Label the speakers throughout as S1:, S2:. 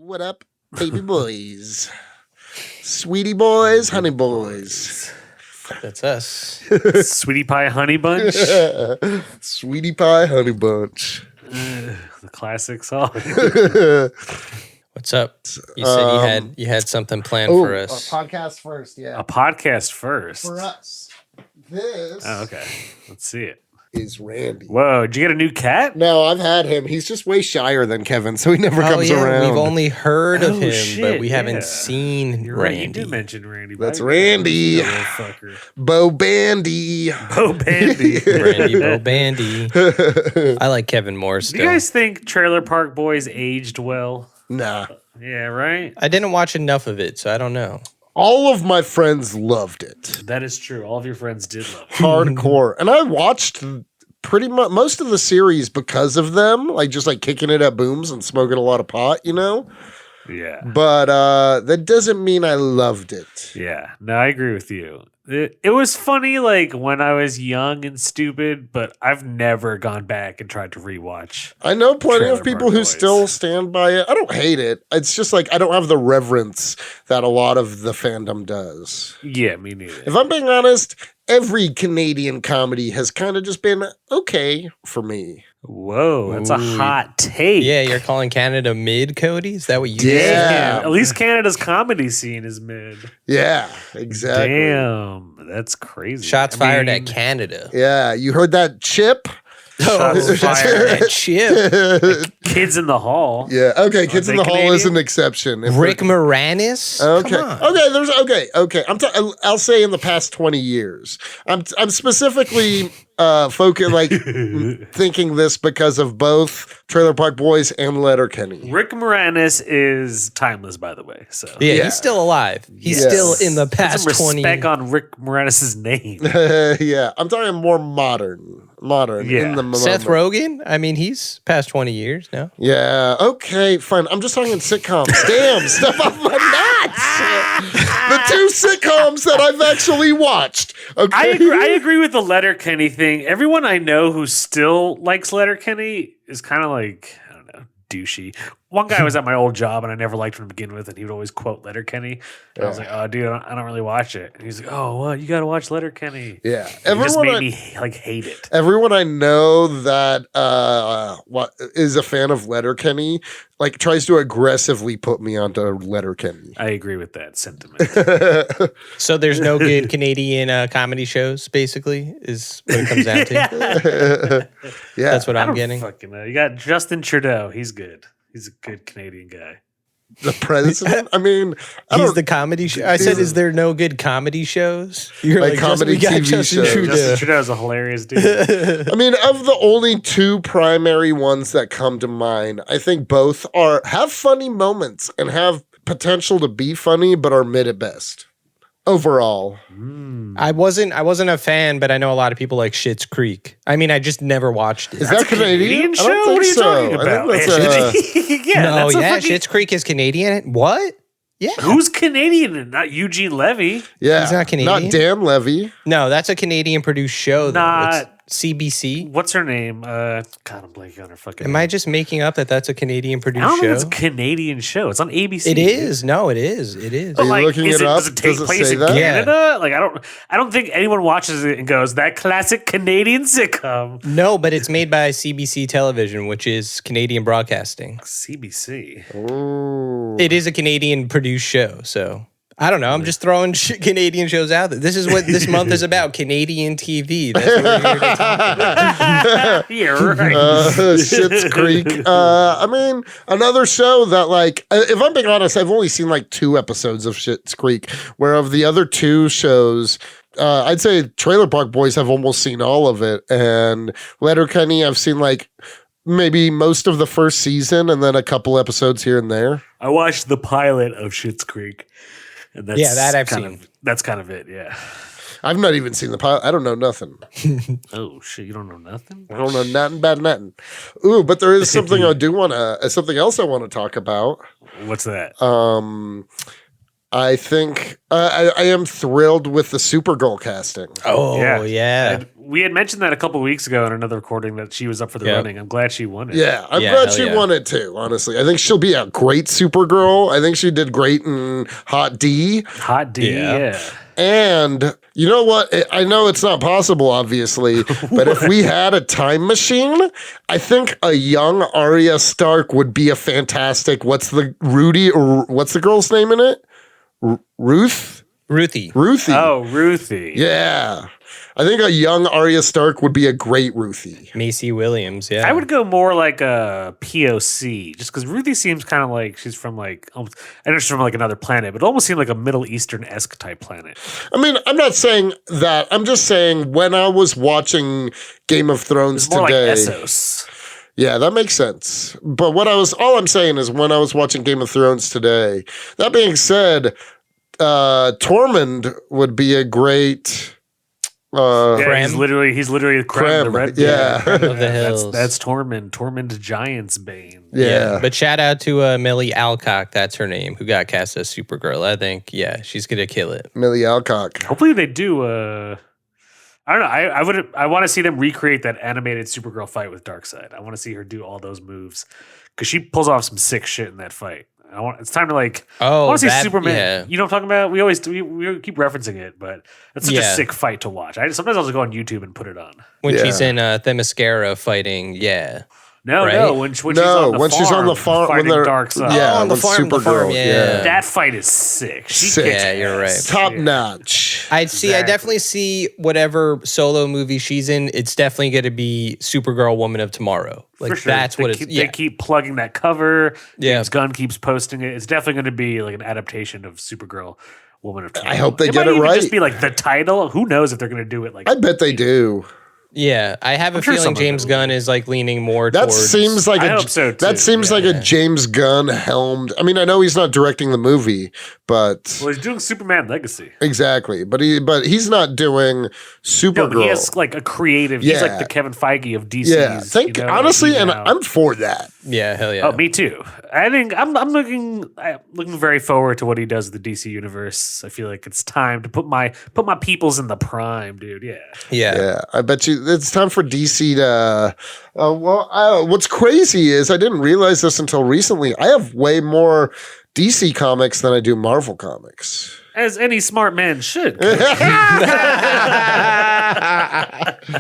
S1: What up, baby boys? Sweetie boys, honey boys.
S2: That's us.
S3: Sweetie Pie Honey Bunch.
S1: Sweetie Pie Honey Bunch.
S3: The classic song.
S2: What's up? You said you had something planned for us.
S1: A podcast first, yeah.
S3: A podcast first.
S1: For us. This
S3: Okay. Let's see it.
S1: is Randy.
S3: Whoa, did you get a new cat?
S1: No, I've had him. He's just way shyer than Kevin, so he never comes around.
S2: We've only heard of him,
S3: shit,
S2: but we haven't seen
S3: You're
S2: Randy.
S3: right. You did mention Randy.
S1: That's
S3: right?
S1: Randy.
S3: Little fucker.
S1: Bo Bandy.
S3: Bo Bandy.
S2: Randy Bo Bandy. I like Kevin more
S3: Do
S2: still.
S3: you guys think Trailer Park Boys aged well?
S1: Nah.
S3: Yeah, right?
S2: I didn't watch enough of it, so I don't know.
S1: All of my friends loved it.
S3: That is true. All of your friends did love it.
S1: Hardcore. And I watched pretty much most of the series because of them, like just like kicking it at booms and smoking a lot of pot, you know?
S3: Yeah.
S1: But that doesn't mean I loved it.
S3: Yeah. No, I agree with you. It was funny like when I was young and stupid, but I've never gone back and tried to rewatch.
S1: I know plenty
S3: Trailer
S1: of people
S3: Park
S1: who
S3: Boys.
S1: still stand by it. I don't hate it. It's just like I don't have the reverence that a lot of the fandom does.
S3: Yeah, me neither.
S1: If I'm being honest, every Canadian comedy has kind of just been okay for me.
S3: Whoa, that's a
S2: Ooh.
S3: hot take.
S2: Yeah, you're calling Canada mid, Cody? Is that what you
S1: Yeah.
S3: Damn. At least Canada's comedy scene is mid.
S1: Yeah, exactly.
S3: Damn, that's crazy.
S2: Shots
S3: I
S2: fired
S3: mean,
S2: at Canada.
S1: Yeah, you heard that, Chip?
S3: Shots fired
S2: at Chip.
S3: Kids in the Hall.
S1: Yeah, okay, Kids
S3: Are
S1: in
S3: they
S1: the Hall is
S3: Canadian?
S1: an exception. If
S2: Rick
S1: we're-
S2: Moranis?
S1: Okay.
S2: Come on.
S1: Okay. There's okay. I'll say in the past 20 years. I'm specifically focused like thinking this because of both Trailer Park Boys and Letterkenny.
S3: Rick Moranis is timeless, by the way. So
S2: Yeah,
S1: Yeah.
S2: he's still alive. He's
S1: Yes.
S2: still in the
S3: put
S2: past
S3: some
S2: 20
S3: respect on Rick Moranis' name.
S1: Yeah, I'm talking more modern.
S3: Yeah.
S1: In the
S2: Seth
S1: moment.
S2: Rogen? I mean, he's past 20 years now.
S1: Yeah. Okay. Fine. I'm just talking sitcoms. Damn. Step off my nuts. The two sitcoms that I've actually watched. Okay.
S3: I agree with the Letterkenny thing. Everyone I know who still likes Letterkenny is kind of like, I don't know, douchey. One guy was at my old job and I never liked him to begin with, and he would always quote Letterkenny. And I was like, oh, dude, I don't really watch it. And he's like, oh, what? You got to watch Letterkenny.
S1: Yeah.
S3: It just made me like hate it.
S1: Everyone I know that is a fan of Letterkenny like tries to aggressively put me onto Letterkenny.
S3: I agree with that sentiment.
S2: So there's no good Canadian comedy shows, basically, is what it comes down to.
S1: Yeah.
S2: That's what
S3: I
S2: I'm
S3: don't
S2: getting.
S3: fucking know. You got Justin Trudeau. He's good. He's a good Canadian guy.
S1: The president. I mean, I
S2: He's
S1: don't
S2: the comedy show. I said, is there no good comedy shows? You're
S1: Like comedy
S2: we got
S1: TV
S2: Justin
S1: shows.
S2: Trudeau.
S3: Justin Trudeau's a hilarious dude.
S1: I mean, of the only two primary ones that come to mind, I think both have funny moments and have potential to be funny, but are mid at best. Overall.
S2: I wasn't a fan, but I know a lot of people like Schitt's Creek. I mean, I just never watched it.
S1: Is that Canadian?
S3: show?
S1: I don't
S3: What are you
S1: think so.
S3: talking about?
S1: I think that's
S3: yeah,
S2: no,
S3: that's a
S2: yeah,
S3: fucking-
S2: Schitt's Creek is Canadian. What? Yeah.
S3: Who's Canadian and not Eugene Levy?
S1: yeah.
S2: He's not Canadian?
S1: Not Dan Levy.
S2: No, that's a Canadian produced show. Though.
S3: Not-
S2: It's CBC.
S3: What's her name? God, I'm blanking on her fucking
S2: Am
S3: name.
S2: I just making up that that's a Canadian
S3: I
S2: produced
S3: don't think
S2: show?
S3: it's a Canadian show. It's on ABC.
S2: It is. No, it is. It is.
S3: But
S1: you
S3: like,
S1: looking
S3: is
S1: it up?
S3: does it take
S1: Does it
S3: place
S1: say
S3: in
S1: that?
S3: Canada? Like, I don't think anyone watches it and goes, that classic Canadian sitcom.
S2: No, but it's made by CBC Television, which is Canadian Broadcasting.
S3: CBC.
S1: Ooh.
S2: It is a Canadian produced show, so I don't know. I'm just throwing Canadian shows out there. This is what this month is about: Canadian TV. That's what we're here to talk about.
S3: You're right.
S1: Schitt's Creek. I mean, another show that, like, if I'm being honest, I've only seen like 2 episodes of Schitt's Creek, where of the other 2 shows, I'd say Trailer Park Boys have almost seen all of it, and Letterkenny I've seen like maybe most of the first season, and then a couple episodes here and there.
S3: I watched the pilot of Schitt's Creek. And that's
S2: Yeah, that I've
S3: kind
S2: seen.
S3: Of, that's kind of it, yeah.
S1: I've not even seen the pilot. I don't know nothing.
S3: Oh, shit, you don't know nothing?
S1: I don't know nothing about nothing. Ooh, but there is something I do want to. Something else I want to talk about.
S3: What's that?
S1: I think I am thrilled with the Supergirl casting.
S2: Oh yeah.
S3: We had mentioned that a couple weeks ago in another recording that she was up for the running. I'm glad she won it.
S1: Yeah, I'm
S2: Yeah,
S1: glad
S2: hell
S1: she
S2: yeah.
S1: won it too, honestly. I think she'll be a great Supergirl. I think she did great in Hot D.
S3: Hot D, yeah.
S1: And you know what? I know it's not possible, obviously, but if we had a time machine, I think a young Arya Stark would be a fantastic. What's the girl's name in it? Ruth?
S2: Ruthie.
S1: Ruthie.
S3: Oh, Ruthie.
S1: Yeah. I think a young Arya Stark would be a great Ruthie.
S2: Macy Williams, yeah.
S3: I would go more like a POC, just because Ruthie seems kind of like she's from like, I know she's from like another planet, but it almost seemed like a Middle Eastern-esque type planet.
S1: I mean, I'm not saying that. I'm just saying when I was watching Game of Thrones
S3: It's more
S1: today.
S3: like Essos.
S1: Yeah, that makes sense. But all I'm saying is when I was watching Game of Thrones today, that being said, Tormund would be a great
S3: Yeah, he's literally the Creme, the red
S1: yeah.
S2: Creme of the hills.
S3: That's Tormund Giant's Bane.
S1: Yeah.
S2: But shout out to Millie Alcock, that's her name, who got cast as Supergirl. I think, yeah, she's going to kill it.
S1: Millie Alcock.
S3: Hopefully they do. I don't know. I want to see them recreate that animated Supergirl fight with Darkseid. I want to see her do all those moves because she pulls off some sick shit in that fight. It's time to like. I want to see Superman.
S2: Yeah.
S3: You know what I'm talking about? We keep referencing it, but it's such a sick fight to watch. Sometimes I'll just go on YouTube and put it on.
S2: When she's in Themyscira fighting, yeah.
S3: No,
S2: Right?
S3: when she's on the farm,
S1: when
S3: fighting
S1: they're
S3: Darkseid.
S1: yeah,
S2: on the
S1: with
S2: farm,
S1: Supergirl.
S2: yeah.
S3: That fight is sick. She
S1: Sick.
S3: kicks
S2: Yeah, you're
S3: ass.
S2: right.
S1: Top notch.
S2: I
S3: Exactly.
S2: definitely see whatever solo movie she's in. It's definitely going to be Supergirl, Woman of Tomorrow. Like
S3: For sure.
S2: that's what
S3: They keep plugging that cover.
S2: Yeah.
S3: James Gunn keeps posting it. It's definitely going to be like an adaptation of Supergirl, Woman of Tomorrow.
S1: I hope they
S3: it
S1: get
S3: might
S1: it
S3: even
S1: right.
S3: Just be like the title. Who knows if they're going to do it like?
S1: I bet they do.
S2: Yeah, I have a
S3: sure
S2: feeling
S3: some of
S2: James
S3: it will
S2: Gunn is like leaning more
S1: That
S2: towards.
S1: seems like
S3: I hope so, too.
S1: That seems like a James Gunn helmed. I mean, I know he's not directing the movie, but
S3: Well, he's doing Superman Legacy.
S1: exactly. But he's not doing Supergirl.
S3: No, but he has like a creative. He's like
S1: Yeah.
S3: the Kevin Feige of DC.
S1: Yeah, honestly, and I'm for that.
S2: Yeah, hell yeah.
S3: Oh, me too. I think I'm looking very forward to what he does with the DC universe. I feel like it's time to put my peoples in the prime, dude. Yeah.
S1: Yeah, I bet you it's time for DC to. What's crazy is I didn't realize this until recently. I have way more DC comics than I do Marvel comics.
S3: As any smart man should.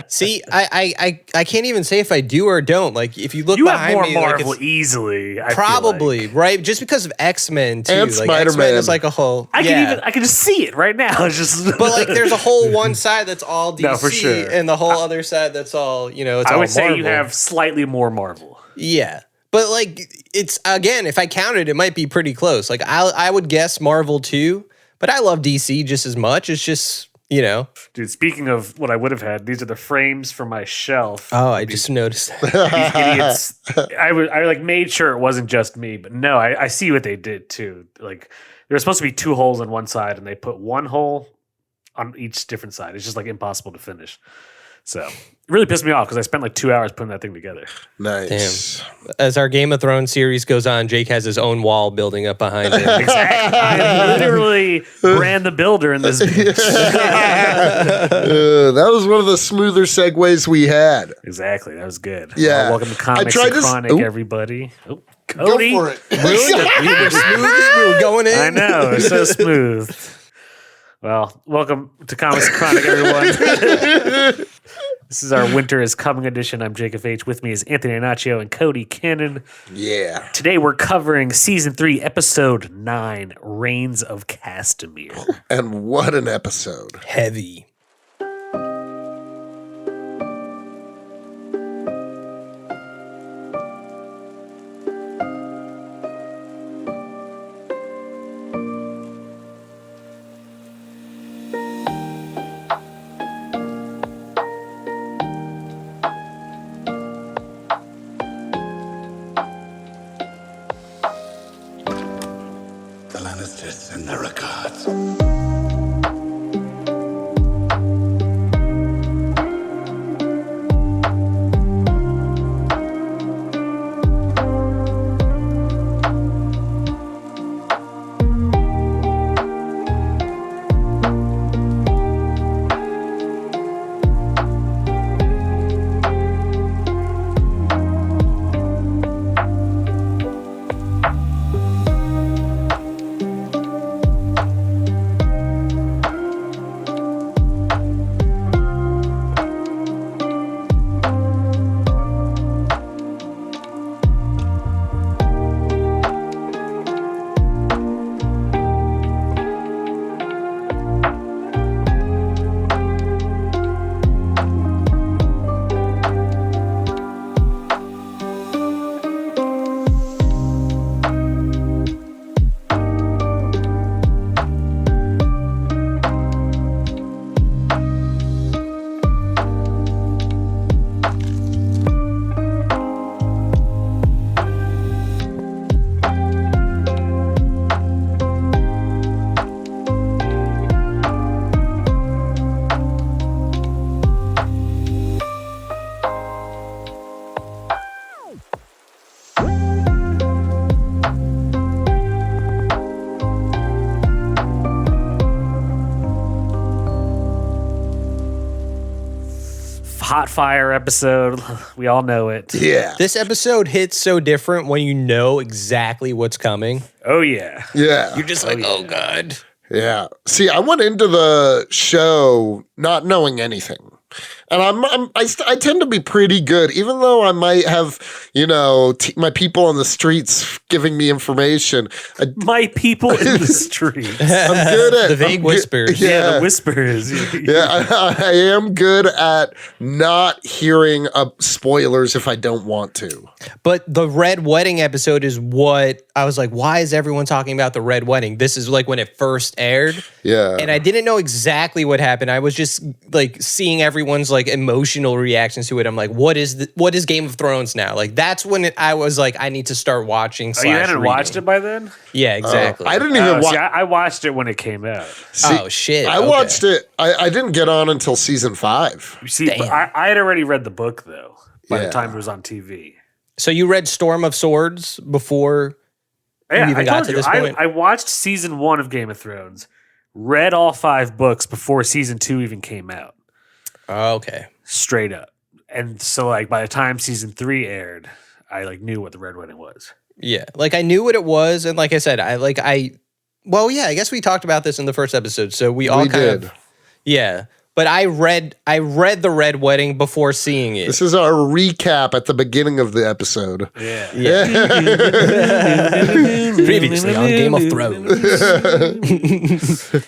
S2: See, I can't even say if I do or don't. Like, if you look
S3: You have
S2: behind
S3: more
S2: me, like,
S3: Marvel
S2: it's
S3: easily. I feel
S2: probably
S3: like.
S2: right, just because of X-Men too.
S1: And
S2: like
S1: Spider-Man.
S2: X-Men is like a whole.
S3: I can just see it right now. It's just.
S2: But like, there's a whole one side that's all DC,
S3: No, for sure.
S2: and the whole other side that's all it's
S3: I
S2: all
S3: would say
S2: Marvel.
S3: you have slightly more Marvel.
S2: Yeah. But like it's again, if I counted, it might be pretty close. Like I would guess Marvel too, but I love DC just as much. It's just,
S3: Dude, speaking of what I would have had, these are the frames for my shelf.
S2: Oh, I just noticed that.
S3: These idiots. I like made sure it wasn't just me, but no, I see what they did too. Like there were supposed to be 2 holes on one side, and they put 1 hole on each different side. It's just like impossible to finish. So it really pissed me off because I spent like 2 hours putting that thing together.
S1: Nice.
S2: As our Game of Thrones series goes on, Jake has his own wall building up behind him.
S3: Exactly. I literally ran the builder in this.
S1: That was one of the smoother segues we had.
S3: Exactly. That was good.
S1: Yeah.
S3: Welcome to Comics
S1: tried
S3: and
S1: this-
S3: Chronic,
S1: Oop.
S3: everybody. Oh, Cody.
S1: Go for it.
S2: We were smooth. We were going in.
S3: I know. It's so smooth. Well, welcome to Comics and Chronic, everyone. This is our Winter is Coming edition. I'm Jacob H. With me is Anthony Anaccio and Cody Cannon.
S1: Yeah.
S3: Today we're covering Season 3, Episode 9, Rains of Castamere.
S1: And what an episode.
S2: Heavy.
S4: The Lannisters send their regards.
S3: hot fire episode. We all know it.
S1: Yeah.
S2: This episode hits so different when you know exactly what's coming.
S3: Oh yeah.
S1: Yeah.
S2: You're just like, oh God.
S1: Yeah. See, I went into the show not knowing anything. And I tend to be pretty good, even though I might have, my people on the streets giving me information.
S3: My people in the streets.
S1: I'm good at
S2: The vague whispers.
S3: Yeah, the whispers.
S1: Yeah, I am good at not hearing spoilers if I don't want to.
S2: But the Red Wedding episode is what I was like, why is everyone talking about the Red Wedding? This is like when it first aired.
S1: Yeah.
S2: And I didn't know exactly what happened. I was just like seeing everyone's like emotional reactions to it. I'm like, what is Game of Thrones now? Like that's when I was like, I need to start watching.
S3: Oh, you hadn't watched it by then?
S2: Yeah, exactly.
S1: I didn't even watch.
S3: I watched it when it came out.
S2: Oh shit!
S1: I watched it. I didn't get on until season 5.
S3: You see, but I had already read the book though by
S1: Yeah.
S3: the time it was on TV.
S2: So you read Storm of Swords before
S3: Yeah,
S2: you even
S3: I
S2: got
S3: told
S2: to
S3: you.
S2: this point?
S3: I watched season 1 of Game of Thrones, read all 5 books before season 2 even came out.
S2: Oh, okay.
S3: Straight up. And so like by the time season 3 aired, I like knew what the Red Wedding was.
S2: Yeah, like I knew what it was, and like I said, I guess we talked about this in the first episode, so we all kind
S1: did.
S2: of yeah. But I read the Red Wedding before seeing it.
S1: This is our recap at the beginning of the episode.
S3: Yeah.
S2: Previously on Game of Thrones.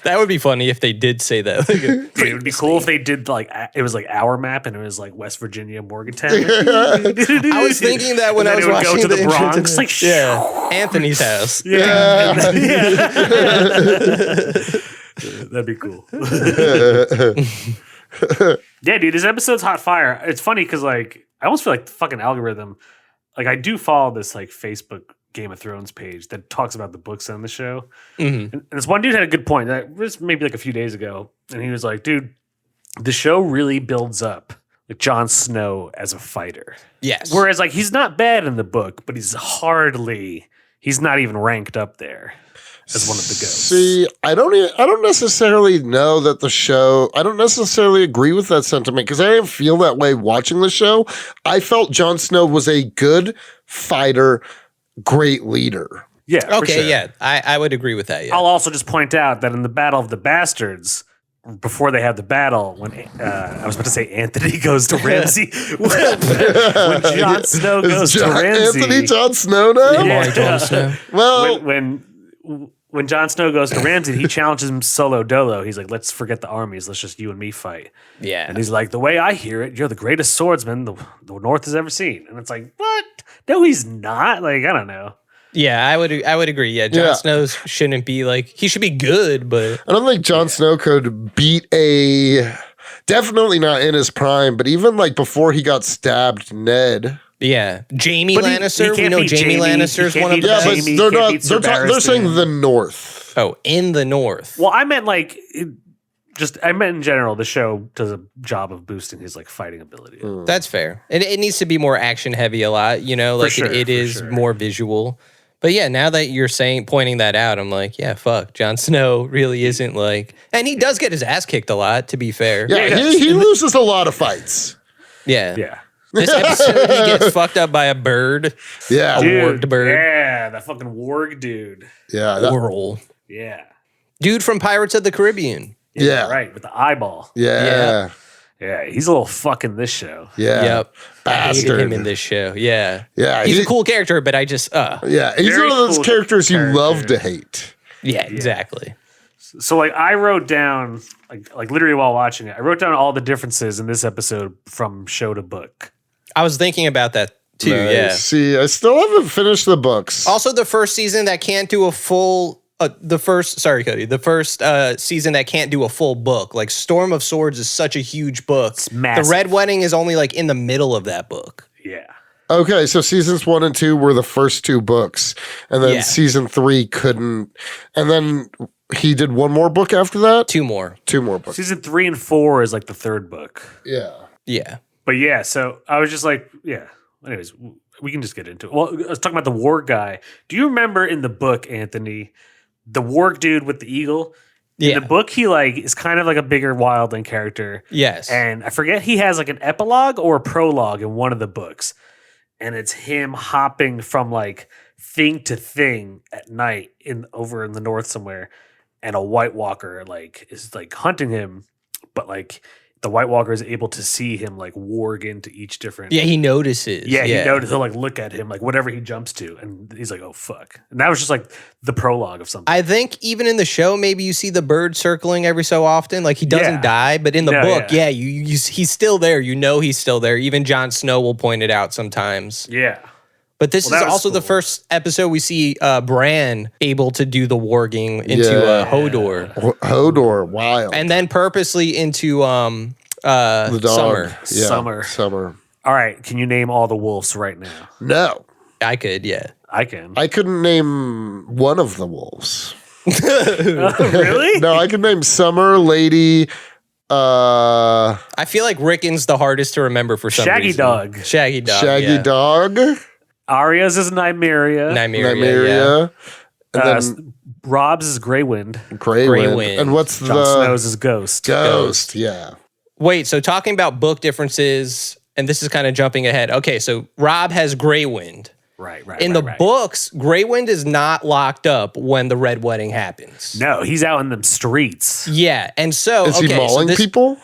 S2: That would be funny if they did say that.
S3: Dude, it would be cool if they did like it was like our map and it was like West Virginia, Morgantown.
S2: I was thinking that when I was
S3: it would
S2: watching
S3: go to the
S2: intro
S3: Bronx,
S2: to-
S3: like
S2: yeah, Anthony's house.
S3: yeah. That'd be cool. Yeah, dude, this episode's hot fire. It's funny because like I almost feel like the fucking algorithm. Like I do follow this like Facebook Game of Thrones page that talks about the books on the show. And this one dude had a good point. That was maybe like a few days ago, and he was like, "Dude, the show really builds up like Jon Snow as a fighter.
S2: Yes.
S3: Whereas like he's not bad in the book, but he's not even ranked up there as one of the ghosts."
S1: See, I don't necessarily know that the show. I don't necessarily agree with that sentiment because I didn't feel that way watching the show. I felt Jon Snow was a good fighter, great leader.
S3: Yeah. for
S2: Okay,
S3: sure.
S2: yeah. I would agree with that, yeah.
S3: I'll also just point out that in the Battle of the Bastards, before they had the battle, when I was about to say Anthony goes to Ramsey, when Jon Snow goes to Ramsey,
S1: Anthony Jon Snow now.
S3: Yeah.
S2: Jon Snow.
S1: Well,
S3: when Jon Snow goes to Ramsey, he challenges him solo dolo. He's like, "Let's forget the armies. Let's just you and me fight."
S2: Yeah.
S3: And he's like, "The way I hear it, you're the greatest swordsman the North has ever seen." And it's like, what? No, he's not. Like, I don't know.
S2: Yeah, I would agree. Yeah, Jon
S1: Yeah.
S2: Snow shouldn't be like he should be good, but
S1: I don't think Jon Snow could beat definitely not in his prime, but even like before he got stabbed, Ned.
S2: yeah, Jamie
S3: But he
S2: Lannister. We
S3: can't
S2: know
S3: beat
S2: Jamie
S3: Jamie.
S2: Lannister is
S3: He
S2: one
S3: can't
S2: of the
S1: Yeah,
S3: beat
S1: but
S2: best.
S3: Jamie.
S1: they're
S3: can't
S1: not.
S3: beat Ser
S1: They're saying
S3: Barristan.
S1: the North.
S2: Oh, in the North.
S3: Well, I meant like I meant in general. The show does a job of boosting his like fighting ability.
S2: That's fair. And it needs to be more action heavy a lot. You know, like
S3: sure,
S2: it
S3: for
S2: is
S3: sure.
S2: more visual. But yeah, now that you're pointing that out, I'm like, yeah, fuck. Jon Snow really isn't like, and he does get his ass kicked a lot. To be fair.
S1: Yeah, he loses a lot of fights.
S2: Yeah.
S3: Yeah,
S2: This episode, he gets fucked up by a bird.
S1: Yeah,
S3: dude.
S2: warged bird.
S3: Yeah, that fucking warg dude.
S1: yeah,
S2: Oral.
S3: Yeah,
S2: Dude from Pirates of the Caribbean.
S1: Yeah.
S3: right with the eyeball.
S1: yeah,
S3: Yeah, he's a little fuck in this show.
S1: yeah.
S2: Yep. I hated
S1: Bastard.
S2: him in this show. Yeah.
S1: Yeah,
S2: He's
S1: he-
S2: a cool character, but I just,
S1: Yeah, he's
S3: Very
S1: one of those
S3: cool
S1: characters you
S3: character.
S1: love to hate.
S2: yeah, exactly.
S3: So like I wrote down like literally while watching it, I wrote down all the differences in this episode from show to book.
S2: I was thinking about that too.
S1: Nice.
S2: Yeah.
S1: See, I still haven't finished the books.
S2: Also, the first season that can't do a full. The first season that can't do a full book. Like Storm of Swords is such a huge book. The
S3: massive.
S2: Red Wedding is only like in the middle of that book.
S3: Yeah.
S1: Okay, so seasons 1 and 2 were the first 2 books, and then
S2: Yeah.
S1: season 3 couldn't. And then he did one more book after that.
S2: 2 more.
S1: 2 more books.
S3: Season 3 and 4 is like the third book.
S1: Yeah.
S2: Yeah.
S3: But yeah, so I was just like, yeah. Anyways, we can just get into it. Well, I was talking about the warg guy. Do you remember in the book, Anthony, the warg dude with the eagle?
S2: Yeah.
S3: In the book, he like is kind of like a bigger wildling character.
S2: Yes.
S3: And I forget he has like an epilogue or a prologue in one of the books. And it's him hopping from like thing to thing at night over in the north somewhere. And a White Walker like is like hunting him, but like the White Walker is able to see him like warg into each different.
S2: Yeah, he notices.
S3: Yeah, he notices. He'll like look at him like whatever he jumps to, and he's like, "Oh fuck!" And that was just like the prologue of something.
S2: I think even in the show, maybe you see the bird circling every so often. Like he doesn't die, but in the book, he's still there. You know he's still there. Even Jon Snow will point it out sometimes.
S3: Yeah.
S2: But this is also the first episode we see Bran able to do the warging into Hodor.
S1: Hodor, wild.
S2: And then purposely into
S1: the dog.
S2: Summer.
S1: Summer.
S3: All right. Can you name all the wolves right now?
S1: No.
S2: I could, yeah.
S3: I can.
S1: I couldn't name one of the wolves.
S3: Really?
S1: No, I could name Summer, Lady.
S2: I feel like Rickon's the hardest to remember for some
S3: Shaggy
S2: reason.
S3: Dog.
S2: Shaggy Dog.
S1: Shaggy Dog.
S3: Arya's is Nymeria.
S1: Nymeria. And then
S3: Robb's is Grey Wind.
S1: Grey Wind. And what's
S3: Jon Snow's is Ghost.
S1: Ghost, yeah.
S2: Wait, so talking about book differences, and this is kind of jumping ahead. Okay, so Robb has Grey Wind.
S3: Right.
S2: In the books, Grey Wind is not locked up when the Red Wedding happens.
S3: No, he's out in them streets.
S2: Yeah, and so
S1: is he mauling people?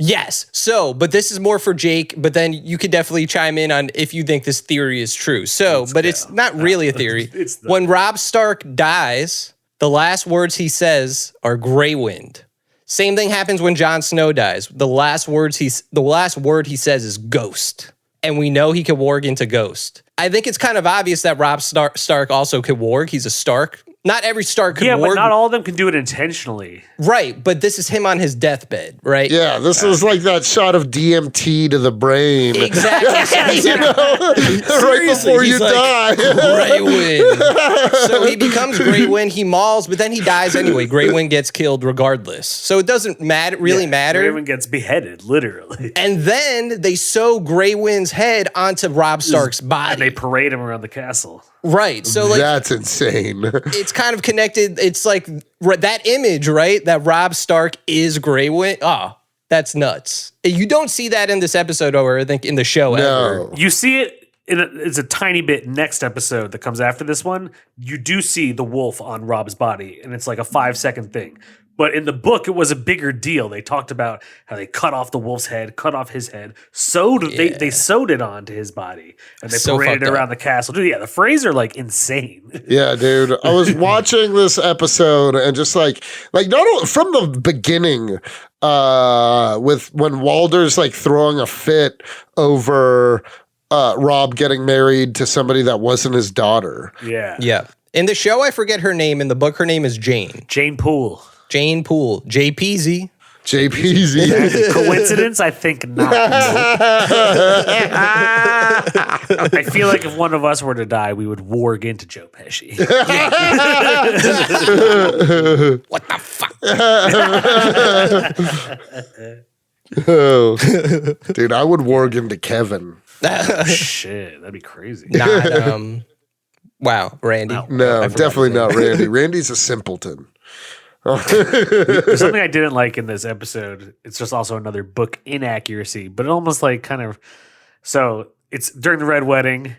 S2: Yes. So, but this is more for Jake, but then you could definitely chime in on if you think this theory is true. So, it's not really a theory. When Robb Stark dies, the last words he says are Grey Wind. Same thing happens when Jon Snow dies. The last word he says is Ghost. And we know he can warg into Ghost. I think it's kind of obvious that Robb Stark also could warg. He's a Stark. Not every Stark could warg.
S3: Yeah, but not all of them can do it intentionally.
S2: Right, but this is him on his deathbed, right?
S1: Yeah, this is like that shot of DMT to the brain.
S2: Exactly.
S1: You know, right before you die.
S2: Grey Wind. So he becomes Grey Wind, he mauls, but then he dies anyway. Grey Wind gets killed regardless. So it doesn't matter.
S3: Grey Wind gets beheaded, literally.
S2: And then they sew Grey Wind's head onto Robb Stark's body.
S3: And they parade him around the castle.
S2: Right. So like
S1: that's insane.
S2: It's kind of connected. It's like that image, right? That Robb Stark is Grey Wind. Oh, that's nuts. You don't see that in this episode, or I think in the show ever.
S3: You see it it's a tiny bit next episode that comes after this one. You do see the wolf on Robb's body, and it's like a 5-second thing. But in the book, it was a bigger deal. They talked about how they cut off the wolf's head, cut off his head, they sewed it onto his body, and they paraded it around the castle. Dude, yeah, the Freys are like insane.
S1: Yeah, dude. I was watching this episode and just like not only, from the beginning, with when Walder's like throwing a fit over Robb getting married to somebody that wasn't his daughter.
S3: Yeah.
S2: Yeah. In the show, I forget her name. In the book, her name is Jane.
S3: Jane Poole.
S2: Jane Poole. JPZ.
S1: JPZ.
S3: Coincidence? I think not. I feel like if one of us were to die, we would warg into Joe Pesci.
S2: What the fuck?
S1: Oh, dude, I would warg into Kevin.
S3: Shit, that'd be crazy.
S2: Not, wow, Randy.
S1: No, definitely not Randy. Randy's a simpleton.
S3: There's something I didn't like in this episode. It's just also another book inaccuracy, but it almost like kind of. So it's during the Red Wedding,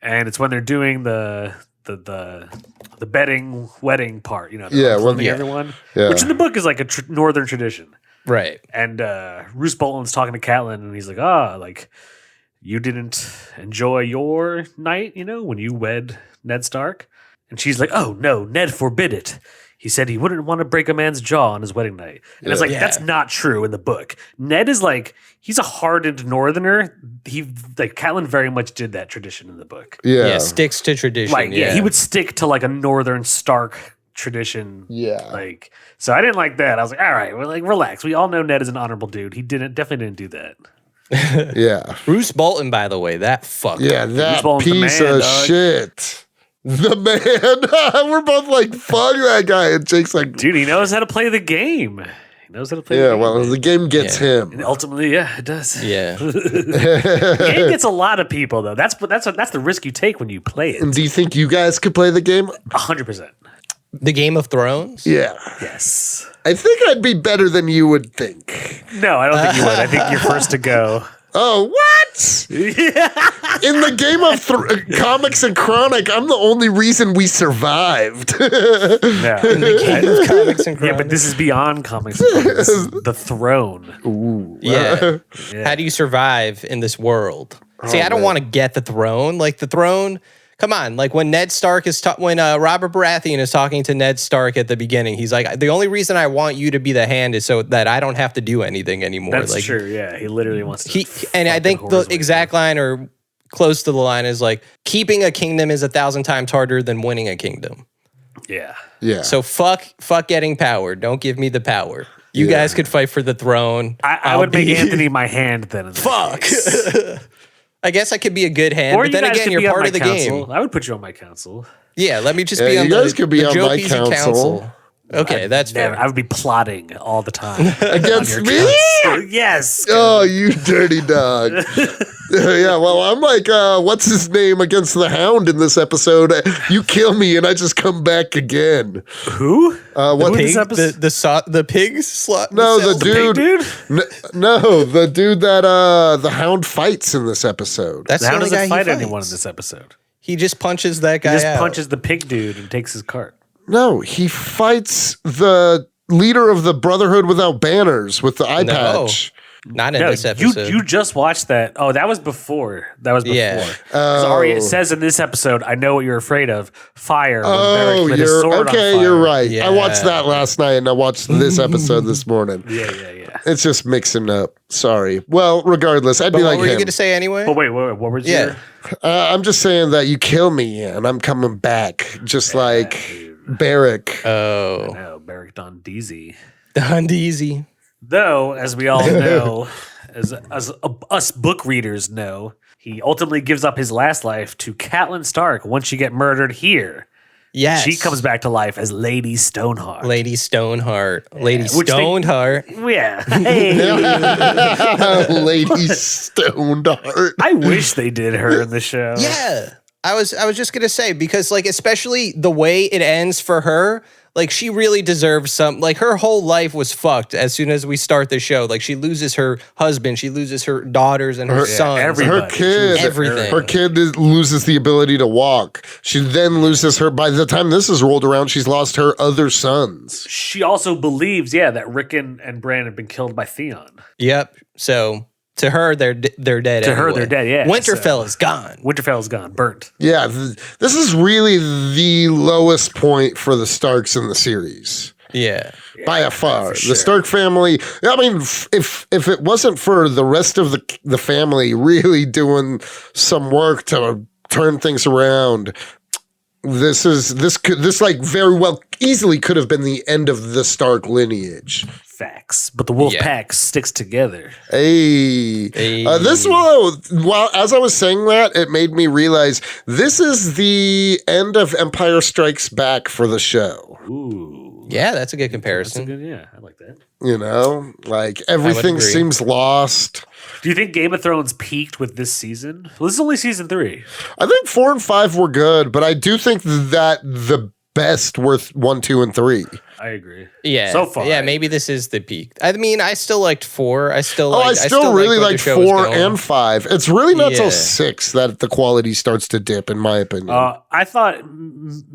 S3: and it's when they're doing the bedding wedding part. You know, everyone.
S1: Yeah.
S3: Which in the book is like a northern tradition,
S2: Right.
S3: And Roose Bolton's talking to Catelyn, and he's like, like you didn't enjoy your night, when you wed Ned Stark, and she's like, oh no, Ned forbid it. He said he wouldn't want to break a man's jaw on his wedding night. And it's like, that's not true in the book. Ned is like, he's a hardened northerner. Catelyn very much did that tradition in the book.
S2: Yeah, sticks to tradition.
S3: He would stick to like a northern Stark tradition.
S1: Yeah.
S3: So I didn't like that. I was like, all right, relax. We all know Ned is an honorable dude. He definitely didn't do that.
S1: Yeah.
S2: Roose Bolton, by the way, that fucker.
S1: Yeah, that piece of shit. The man. We're both like, fuck that guy. And Jake's like,
S3: dude, he knows how to play the game.
S1: Yeah, well, the game gets him.
S3: And ultimately, it does.
S2: Yeah.
S3: The game gets a lot of people, though. That's the risk you take when you play it.
S1: And do you think you guys could play the game?
S3: 100%.
S2: The Game of Thrones?
S1: Yeah.
S3: Yes.
S1: I think I'd be better than you would think.
S3: No, I don't think you would. I think you're first to go.
S1: Oh, what? In the Game of Comics and Chronic, I'm the only reason we survived.
S3: No.
S2: In the Game of Comics and
S3: Yeah,
S2: Chronic.
S3: but this is beyond comics. This is the throne.
S1: Ooh.
S2: Yeah.
S3: Yeah.
S2: How do you survive in this world? See, I don't want to get the throne. Like the throne, come on. Like when Ned Stark is when Robert Baratheon is talking to Ned Stark at the beginning, he's like, the only reason I want you to be the hand is so that I don't have to do anything anymore.
S3: That's
S2: like,
S3: true. Yeah, he literally wants to.
S2: And I think the exact line or close to the line is like, keeping a kingdom is 1,000 times harder than winning a kingdom.
S3: Yeah.
S1: Yeah.
S2: So fuck getting power. Don't give me the power. You guys could fight for the throne.
S3: I would make Anthony my hand then. In that
S2: Fuck.
S3: case.
S2: I guess I could be a good hand,
S3: Or
S2: but
S3: you
S2: then
S3: guys
S2: again,
S3: could
S2: you're
S3: be on
S2: part
S3: my
S2: of the
S3: council.
S2: game.
S3: I would put you on my council.
S2: Yeah, let me just
S1: Yeah,
S2: be on
S1: you guys could be on my
S2: Jopies
S1: council.
S2: Okay, that's
S3: Never.
S2: fair.
S3: I would be plotting all the time.
S1: Against
S3: on
S1: me?
S3: your council. Yes.
S1: Oh, you dirty dog. Yeah, well, I'm like, what's his name against the Hound in this episode? You kill me and I just come back again.
S3: Who?
S1: What?
S3: Pig?
S2: Pig, the pig slot.
S1: No, the
S3: Big
S1: dude.
S3: dude?
S1: No, the dude that the Hound fights in this episode.
S2: That's
S3: How
S2: the only
S3: does
S2: guy
S3: it
S2: he
S3: fight
S2: fights.
S3: anyone in this episode?
S2: He just punches that
S3: He
S2: guy
S3: just
S2: out.
S3: punches the pig dude and takes his cart.
S1: No, he fights the leader of the Brotherhood Without Banners with the eye
S2: No.
S1: patch.
S2: Not in
S3: No,
S2: this episode.
S3: you just watched that. Oh, that was before. That was before.
S2: Yeah.
S3: 'Cause Arya, it
S1: Oh.
S3: says in this episode, I know what you're afraid of. Fire. when
S1: Oh,
S3: Beric lit his
S1: you're
S3: sword on
S1: okay.
S3: fire.
S1: You're right.
S2: Yeah.
S1: I watched that last night, and I watched this episode this morning.
S3: Yeah.
S1: It's just mixing up. Sorry. Well, regardless, I'd
S2: but
S1: be
S2: what
S1: like
S2: were you
S1: him.
S2: going to say anyway?
S3: But wait, what was
S2: Yeah.
S1: I'm just saying that you kill me, and I'm coming back, just like Beric.
S2: Oh,
S3: No, Beric Don Deasy.
S2: Don Deasy.
S3: Though, as we all know, as us book readers know, he ultimately gives up his last life to Catelyn Stark once you get murdered here.
S2: Yes.
S3: She comes back to life as Lady Stoneheart.
S2: Lady Stoneheart. Lady
S3: which they-
S2: Stoneheart.
S3: Yeah. Hey.
S1: Lady Stonedheart.
S3: I wish they did her in the show.
S2: Yeah. I was just gonna say, because like especially the way it ends for her, like she really deserves some, like her whole life was fucked as soon as we start the show. Like she loses her husband, she loses her daughters and her sons.
S3: everybody.
S1: Her kid,
S2: Everything.
S1: her kid loses the ability to walk. She then loses her. By the time this is rolled around, she's lost her other sons.
S3: She also believes, that Rickon and Bran have been killed by Theon.
S2: Yep. So to her, they're dead.
S3: To her,
S2: anyway.
S3: they're dead, yeah,
S2: Winterfell is gone.
S3: Winterfell's gone, burnt.
S1: Yeah, this is really the lowest point for the Starks in the series.
S2: Yeah.
S1: By a far,
S3: sure.
S1: the Stark family. I mean, if it wasn't for the rest of the family really doing some work to turn things around, this like very well easily could have been the end of the Stark lineage.
S3: Facts. But the wolf
S2: Yeah.
S3: pack sticks together.
S1: Hey, this while as I was saying that, it made me realize this is the end of Empire Strikes Back for the show.
S3: Ooh.
S2: Yeah, that's a good
S3: That's a
S2: comparison.
S3: good, I like that.
S1: You know, like everything
S2: agree.
S1: seems lost.
S3: Do you think Game of Thrones peaked with this season? Well, this is only season 3.
S1: I think 4 and 5 were good, but I do think that the best were 1, 2, and 3.
S3: I agree.
S2: Yeah.
S3: So far.
S2: Yeah, maybe this is the peak. I mean, I still liked 4. I still
S1: I still really
S2: like
S1: like 4 and 5. It's really not till
S2: Yeah.
S1: 6 that the quality starts to dip, in my opinion.
S3: I thought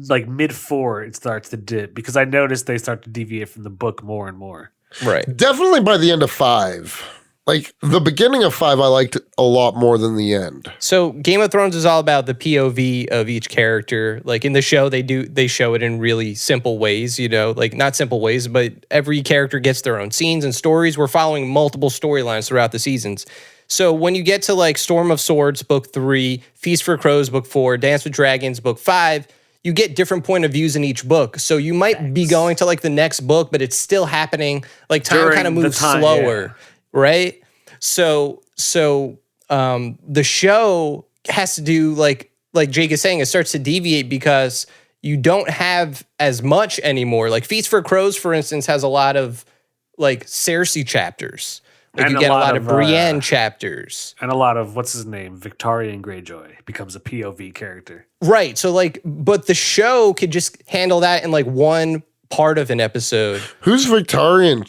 S3: like mid 4 it starts to dip because I noticed they start to deviate from the book more and more.
S2: Right.
S1: Definitely by the end of 5. Like the beginning of 5, I liked a lot more than the end.
S2: So Game of Thrones is all about the POV of each character. Like in the show, they show it in really simple ways, like not simple ways, but every character gets their own scenes and stories. We're following multiple storylines throughout the seasons. So when you get to like Storm of Swords, book 3, Feast for Crows, book 4, Dance with Dragons, book 5, you get different point of views in each book. So you might be going to like the next book, but it's still happening. Like time
S3: During
S2: kind of
S3: the
S2: moves
S3: time,
S2: slower. Right? So the show has to do like Jake is saying, it starts to deviate because you don't have as much anymore. Like Feast for Crows, for instance, has a lot of like Cersei chapters, Like
S3: And
S2: you
S3: a
S2: get a
S3: lot
S2: lot
S3: of,
S2: of Brienne chapters.
S3: And a lot of, what's his name? Victorian Greyjoy becomes a POV character.
S2: Right. So like, but the show could just handle that in like one part of an episode.
S1: Who's Victorian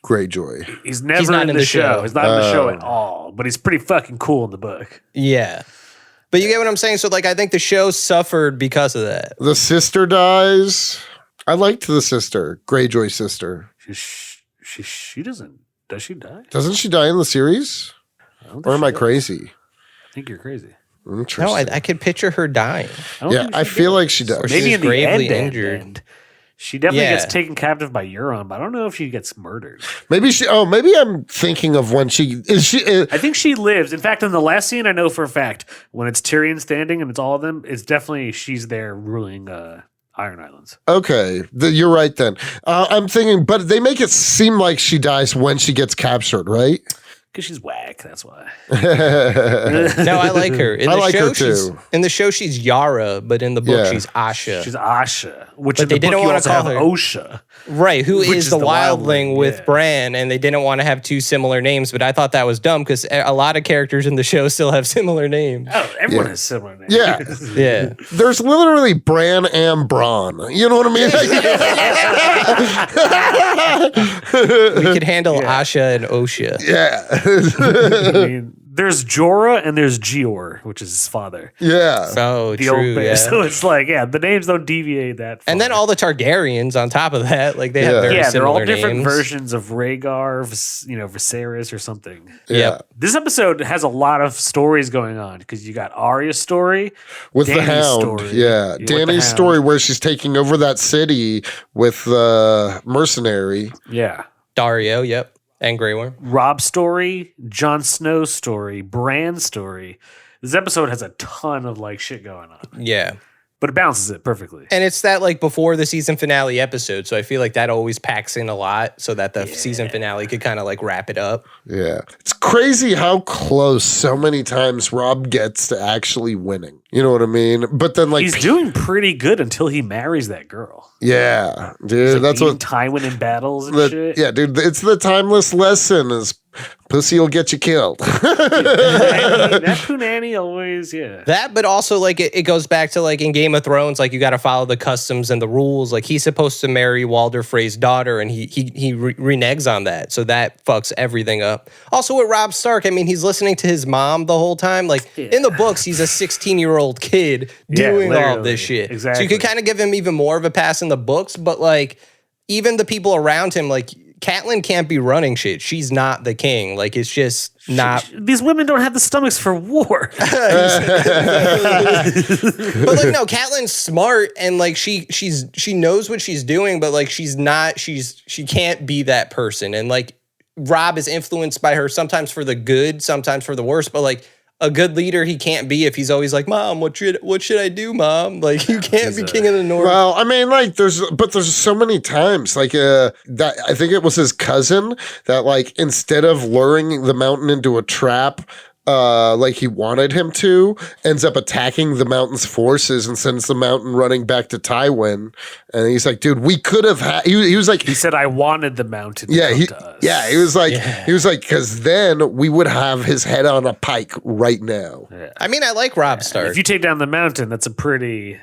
S1: Greyjoy?
S3: He's never
S2: not
S3: in the show. He's not in the show at all, but he's pretty fucking cool in the book.
S2: Yeah. But you get what I'm saying? So like, I think the show suffered because of that.
S1: The sister dies. I liked the sister, Greyjoy's sister.
S3: She doesn't. Does she die?
S1: Doesn't she die in the series? Or am I crazy?
S3: I think you're crazy.
S1: Interesting.
S2: No, I could picture her dying.
S1: Yeah, I feel like she does.
S2: Or
S3: Maybe
S2: she's
S3: in the
S2: gravely
S3: end,
S2: injured.
S3: She definitely
S2: Yeah.
S3: gets taken captive by Euron, but I don't know if she gets murdered.
S1: Maybe she. Oh, maybe I'm thinking of when she is. She.
S3: I think she lives. In fact, in the last scene, I know for a fact when it's Tyrion standing and it's all of them, it's definitely she's there ruling Iron Islands.
S1: Okay, you're right then. I'm thinking, but they make it seem like she dies when she gets captured, right?
S3: Because she's whack. That's why.
S2: No, I like her. In
S1: I
S2: the
S1: like
S2: show,
S1: her too.
S2: In the show, she's Yara, but in the book,
S1: Yeah.
S2: she's Asha.
S3: She's Asha, which
S2: But
S3: in
S2: they
S3: the book
S2: didn't
S3: you
S2: wanna
S3: also
S2: call
S3: have
S2: her-
S3: Osha.
S2: Right, who
S3: Which
S2: is
S3: is
S2: the
S3: the
S2: wildling
S3: wildling,
S2: with
S3: yeah.
S2: Bran, and they didn't want to have two similar names, but I thought that was dumb because a lot of characters in the show still have similar names.
S3: Oh, everyone
S1: Yeah.
S3: has similar names.
S1: Yeah.
S2: Yeah.
S1: There's literally Bran and Braun. You know what I mean?
S2: We could handle Asha and Osha.
S1: Yeah.
S3: I mean, there's Jorah and there's Gior, which is his father.
S1: Yeah.
S2: Oh,
S3: The
S2: true.
S3: old man.
S2: Yeah.
S3: So it's like, yeah, the names don't deviate that far.
S2: And then all the Targaryens on top of that, like they have
S1: Yeah.
S2: very
S3: they're
S2: similar
S3: all different
S2: names.
S3: versions of Rhaegar, Viserys or something.
S2: Yep.
S3: This episode has a lot of stories going on because you got Arya's story
S1: With
S3: Dany's
S1: the Hound.
S3: story.
S1: Yeah.
S3: with the
S1: Dany's
S3: Hound.
S1: story where she's taking over that city with the mercenary.
S3: Yeah.
S2: Dario, yep. And Grey Worm.
S3: Robb's story, Jon Snow's story, Bran's story. This episode has a ton of like shit going on,
S2: Yeah.
S3: but it balances it perfectly.
S2: And it's that like before the season finale episode. So I feel like that always packs in a lot so that the season finale could kind of like wrap it up.
S1: Yeah. It's crazy how close so many times Robb gets to actually winning. You know what I mean? But then like
S3: He's doing pretty good until he marries that girl.
S1: yeah, dude,
S3: He's, like,
S1: that's
S3: beating
S1: what
S3: Tywin in battles and
S1: the,
S3: shit.
S1: yeah, dude, it's the timeless lesson is pussy will get you killed.
S3: That Punani always, yeah.
S2: That, but also like it goes back to like in Game of Thrones, like you got to follow the customs and the rules. Like he's supposed to marry Walder Frey's daughter, and he reneges on that, so that fucks everything up. Also with Robb Stark, I mean, he's listening to his mom the whole time. Like in the books, he's a 16-year-old kid doing all
S3: literally.
S2: this shit.
S3: Exactly.
S2: So you could kind of give him even more of a pass in the books, but like even the people around him, like Catelyn can't be running shit. She's not the king. Like it's just not.
S3: These women don't have the stomachs for war.
S2: But like no, Catelyn's smart and like she knows what she's doing, but like she can't be that person. And like Robb is influenced by her sometimes for the good, sometimes for the worse, but like a good leader he can't be if he's always like, Mom, what should I do, Mom? Like you can't be king of the North.
S1: Well, I mean, like, there's so many times, like, that I think it was his cousin that, like, instead of luring the mountain into a trap, like he wanted him to, ends up attacking the mountain's forces and sends the mountain running back to Tywin. And he's like, dude, we could have had. He was like,
S3: He said, "I wanted the mountain to
S1: yeah,
S3: come
S1: he,
S3: to us."
S1: yeah, he was like, because then we would have his head on a pike right now.
S2: I mean, I like Robb Stark.
S3: If you take down the mountain, that's a pretty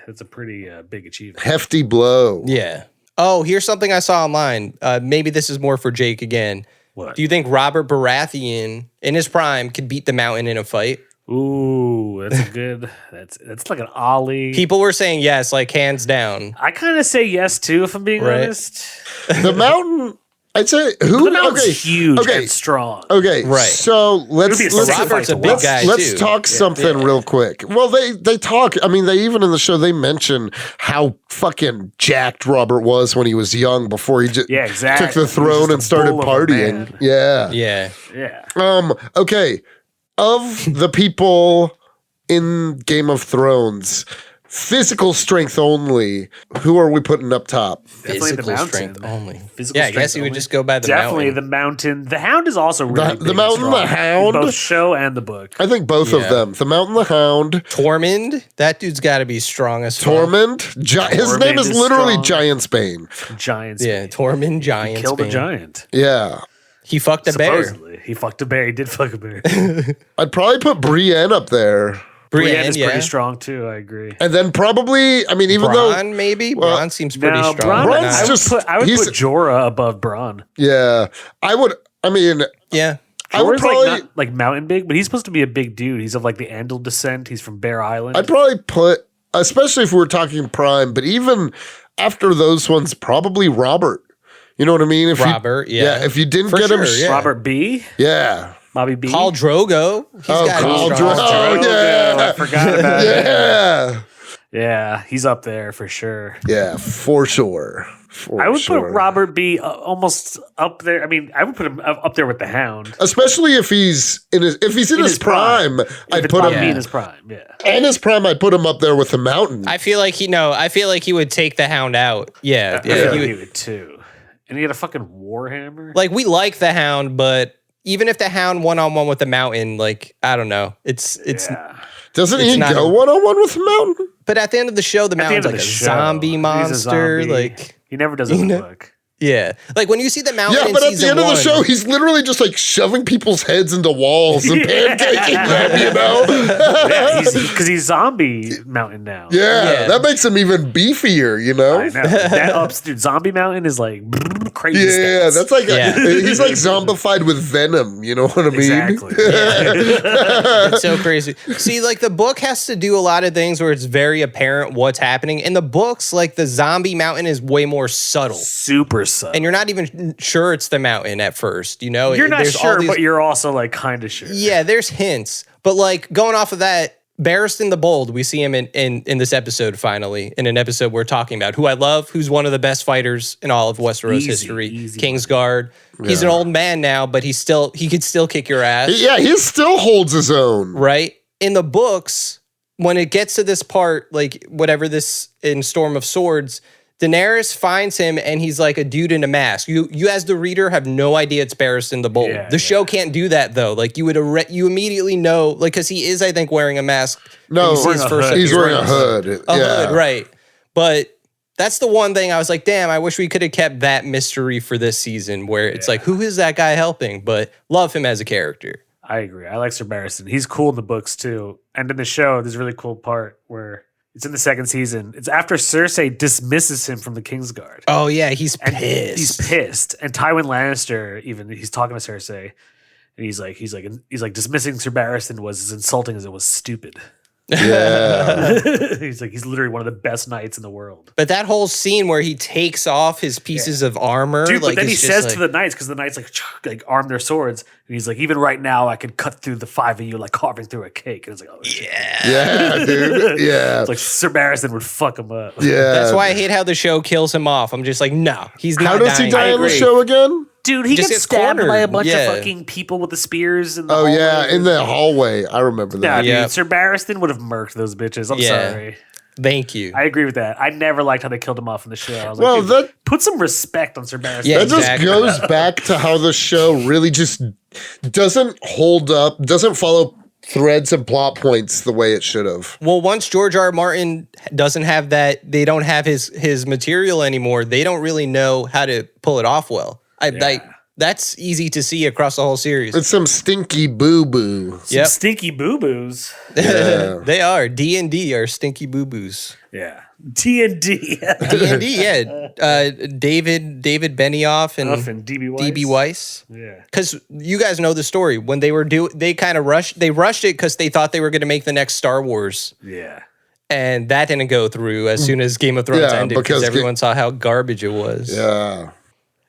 S3: big achievement.
S1: Hefty blow.
S2: Yeah. Oh, here's something I saw online. Maybe this is more for Jake again.
S3: What?
S2: Do you think Robert Baratheon in his prime could beat the mountain in a fight?
S3: Ooh, that's a good. That's like an ollie.
S2: People were saying yes, like hands down.
S3: I kind of say yes too, if I'm being
S2: Right.
S3: honest.
S1: The mountain, I'd say, who?
S3: The mountain's
S1: Okay,
S3: huge
S1: okay.
S3: and strong.
S1: Okay,
S2: Right.
S1: So let's
S3: It would be a
S1: let's,
S3: sacrifice
S2: Robert's a
S3: to
S2: big
S3: watch.
S2: guy
S1: let's
S2: too.
S1: talk something real quick. Well, they talk. I mean, they even in the show they mention how fucking jacked Robert was when he was young before he
S3: Yeah, exactly.
S1: took the
S3: He was
S1: throne
S3: just
S1: and
S3: a
S1: started
S3: bull of a
S1: partying.
S3: man.
S1: Yeah.
S2: Yeah.
S3: Yeah.
S1: Okay. Of the people in Game of Thrones, physical strength only. Who are we putting up top?
S3: Definitely the
S2: Physical
S3: mountain.
S2: strength only.
S3: Physical
S2: Yeah, I guess
S3: strength
S2: you would
S3: only.
S2: just go by the
S3: Definitely
S2: mountain.
S3: the mountain. The Hound is also really
S1: The
S3: big
S1: mountain,
S3: and
S1: the
S3: strong.
S1: Hound?
S3: In both show and the book.
S1: I think both of
S2: Yeah.
S1: them. The Mountain, the Hound,
S2: Tormund, that dude's got to be strong as fuck.
S1: Tormund. His name
S3: Tormund
S1: is
S3: is
S1: literally
S3: strong.
S1: Giantsbane.
S3: Giants.
S2: Yeah, Tormund, giants.
S3: Killed a giant.
S1: Yeah.
S2: He fucked a bear.
S3: Supposedly. He fucked a bear. He did fuck a bear.
S1: I'd probably put Brienne up there.
S3: Brienne is pretty strong too. I agree.
S1: And then probably, I mean, even
S2: Bronn, maybe? Bronn seems pretty strong.
S1: Bronn,
S3: I would put Jorah above Bronn.
S1: Yeah. I would, I mean.
S2: Yeah.
S1: I would probably,
S3: like not like mountain big, but he's supposed to be a big dude. He's of like the Andal descent. He's from Bear Island.
S1: I'd probably put, especially if we were talking prime, but even after those ones, probably Robert. You know what I mean? If
S2: Robert,
S1: yeah. If you didn't get him,
S3: Robert B.
S1: Yeah.
S3: Bobby B.
S2: Khal Drogo.
S1: Khal Drogo. Yeah.
S3: I forgot about it.
S1: Yeah.
S3: Yeah, he's up there for sure.
S1: Yeah, for sure.
S3: I would put Robert B almost up there. I mean, I would put him up there with the Hound,
S1: especially if he's in his prime. I'd put him
S3: in his prime. Yeah,
S1: in his prime, I'd put him up there with the Mountain.
S2: I feel like he would take the Hound out. Yeah,
S3: he would too. And he had a fucking warhammer.
S2: Like, we like the Hound, but even if the Hound one-on-one with the Mountain, like, I don't know, it's.
S1: Doesn't he go one-on-one with the Mountain?
S2: But at the end of the show, the Mountain's like a zombie monster. Like,
S3: he never does it in the book.
S2: Yeah. Like, when you see the Mountain
S1: yeah, but at the end of the show, he's literally just like shoving people's heads into walls and pancaking them, you know?
S3: Yeah, because he's zombie Mountain now.
S1: Yeah, that makes him even beefier, you know?
S3: I know. Dude, zombie Mountain is like crazy.
S1: Yeah,
S3: stats.
S1: that's like, he's like zombified with venom, you know what I mean?
S3: Exactly.
S2: It's so crazy. See, like, the book has to do a lot of things where it's very apparent what's happening. In the books, like, the zombie Mountain is way more subtle.
S3: Super subtle.
S2: And you're not even sure it's the Mountain at first, you know?
S3: You're not sure, but you're also like kind of sure.
S2: Yeah, there's hints. But like, going off of that, Barristan the Bold, we see him in this episode finally, in an episode we're talking about, who I love, who's one of the best fighters in all of Westeros history. Kingsguard. He's an old man now, but he could still kick your ass.
S1: Yeah, he still holds his own.
S2: Right? In the books, when it gets to this part, like whatever this in Storm of Swords, Daenerys finds him and he's like a dude in a mask. You as the reader have no idea it's Barristan the Bold. The show can't do that though. Like, you immediately know, like, because he is, I think, wearing a mask.
S1: No, he's wearing a hood.
S2: A hood, right? But that's the one thing I was like, damn, I wish we could have kept that mystery for this season, where it's like, who is that guy helping? But love him as a character.
S3: I agree. I like Ser Barristan. He's cool in the books too, and in the show, there's a really cool part where. It's in the second season. It's after Cersei dismisses him from the Kingsguard.
S2: Oh yeah, he's pissed.
S3: He's pissed. And Tywin Lannister, he's talking to Cersei, and he's like dismissing Ser Barristan was as insulting as it was stupid.
S1: Yeah.
S3: he's literally one of the best knights in the world.
S2: But that whole scene where he takes off his pieces of armor,
S3: dude.
S2: Like,
S3: but then he says to the knights, because the knights like arm their swords, and he's like, even right now, I could cut through the five of you like carving through a cake. And it's like, oh
S1: yeah, dude, yeah.
S3: It's like Ser Barristan would fuck him up.
S1: Yeah,
S2: that's why I hate how the show kills him off. I'm just like, no, he's not.
S1: How does he die in the show again?
S3: Dude, he
S2: just
S3: gets stabbed by a bunch of fucking people with the spears. In the hallway.
S1: In the hallway. I remember that.
S3: Yeah, dude, Ser Barristan would have murked those bitches. I'm sorry.
S2: Thank you.
S3: I agree with that. I never liked how they killed him off in the show. I was like, that put some respect on Ser Barristan.
S1: Yeah, that just goes back to how the show really just doesn't hold up, doesn't follow threads and plot points the way it should have.
S2: Well, once George R. R. Martin doesn't have that, they don't have his material anymore, they don't really know how to pull it off well. That's easy to see across the whole series.
S1: It's some stinky boo-boo.
S3: Some stinky boo-boos.
S1: Yeah.
S2: They are. D&D are stinky boo-boos.
S3: Yeah. D&D.
S2: D&D, yeah. David Benioff and DB Weiss.
S3: Yeah.
S2: Because you guys know the story. When they rushed it because they thought they were going to make the next Star Wars.
S3: Yeah.
S2: And that didn't go through as soon as Game of Thrones ended, because everyone saw how garbage it was.
S1: Yeah.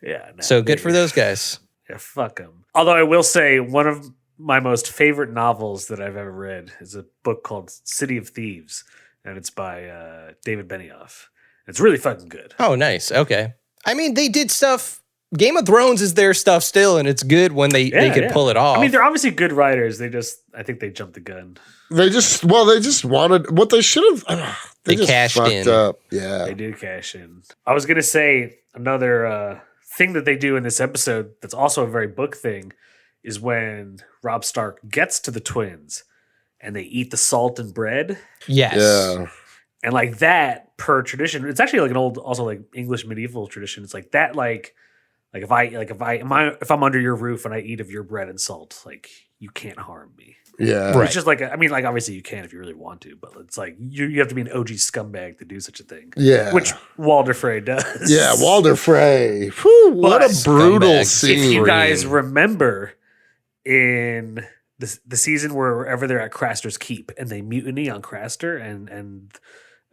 S3: Yeah. No,
S2: so good for those guys.
S3: Yeah, fuck them. Although I will say, one of my most favorite novels that I've ever read is a book called City of Thieves, and it's by David Benioff. It's really fucking good.
S2: Oh, nice. Okay. I mean, they did stuff. Game of Thrones is their stuff still, and it's good when they could pull it off.
S3: I mean, they're obviously good writers. I think they jumped the gun.
S1: They just wanted what they should have. They just
S2: cashed in.
S1: Up. Yeah,
S3: they did cash in. I was gonna say another thing that they do in this episode that's also a very book thing is when Robb Stark gets to the twins and they eat the salt and bread.
S2: Yes.
S1: Yeah.
S3: And like that, per tradition, it's actually like an old, also like English medieval tradition. It's like that, like Like if I'm under your roof and I eat of your bread and salt, like you can't harm me.
S1: Yeah.
S2: Right.
S3: It's just like, I mean, like obviously you can if you really want to, but it's like you have to be an OG scumbag to do such a thing.
S1: Yeah.
S3: Which Walder Frey does.
S1: Yeah, Walder Frey. Whew, what
S3: But
S1: a brutal
S2: scumbag.
S1: scene.
S3: If you guys remember in the season wherever they're at Craster's Keep and they mutiny on Craster and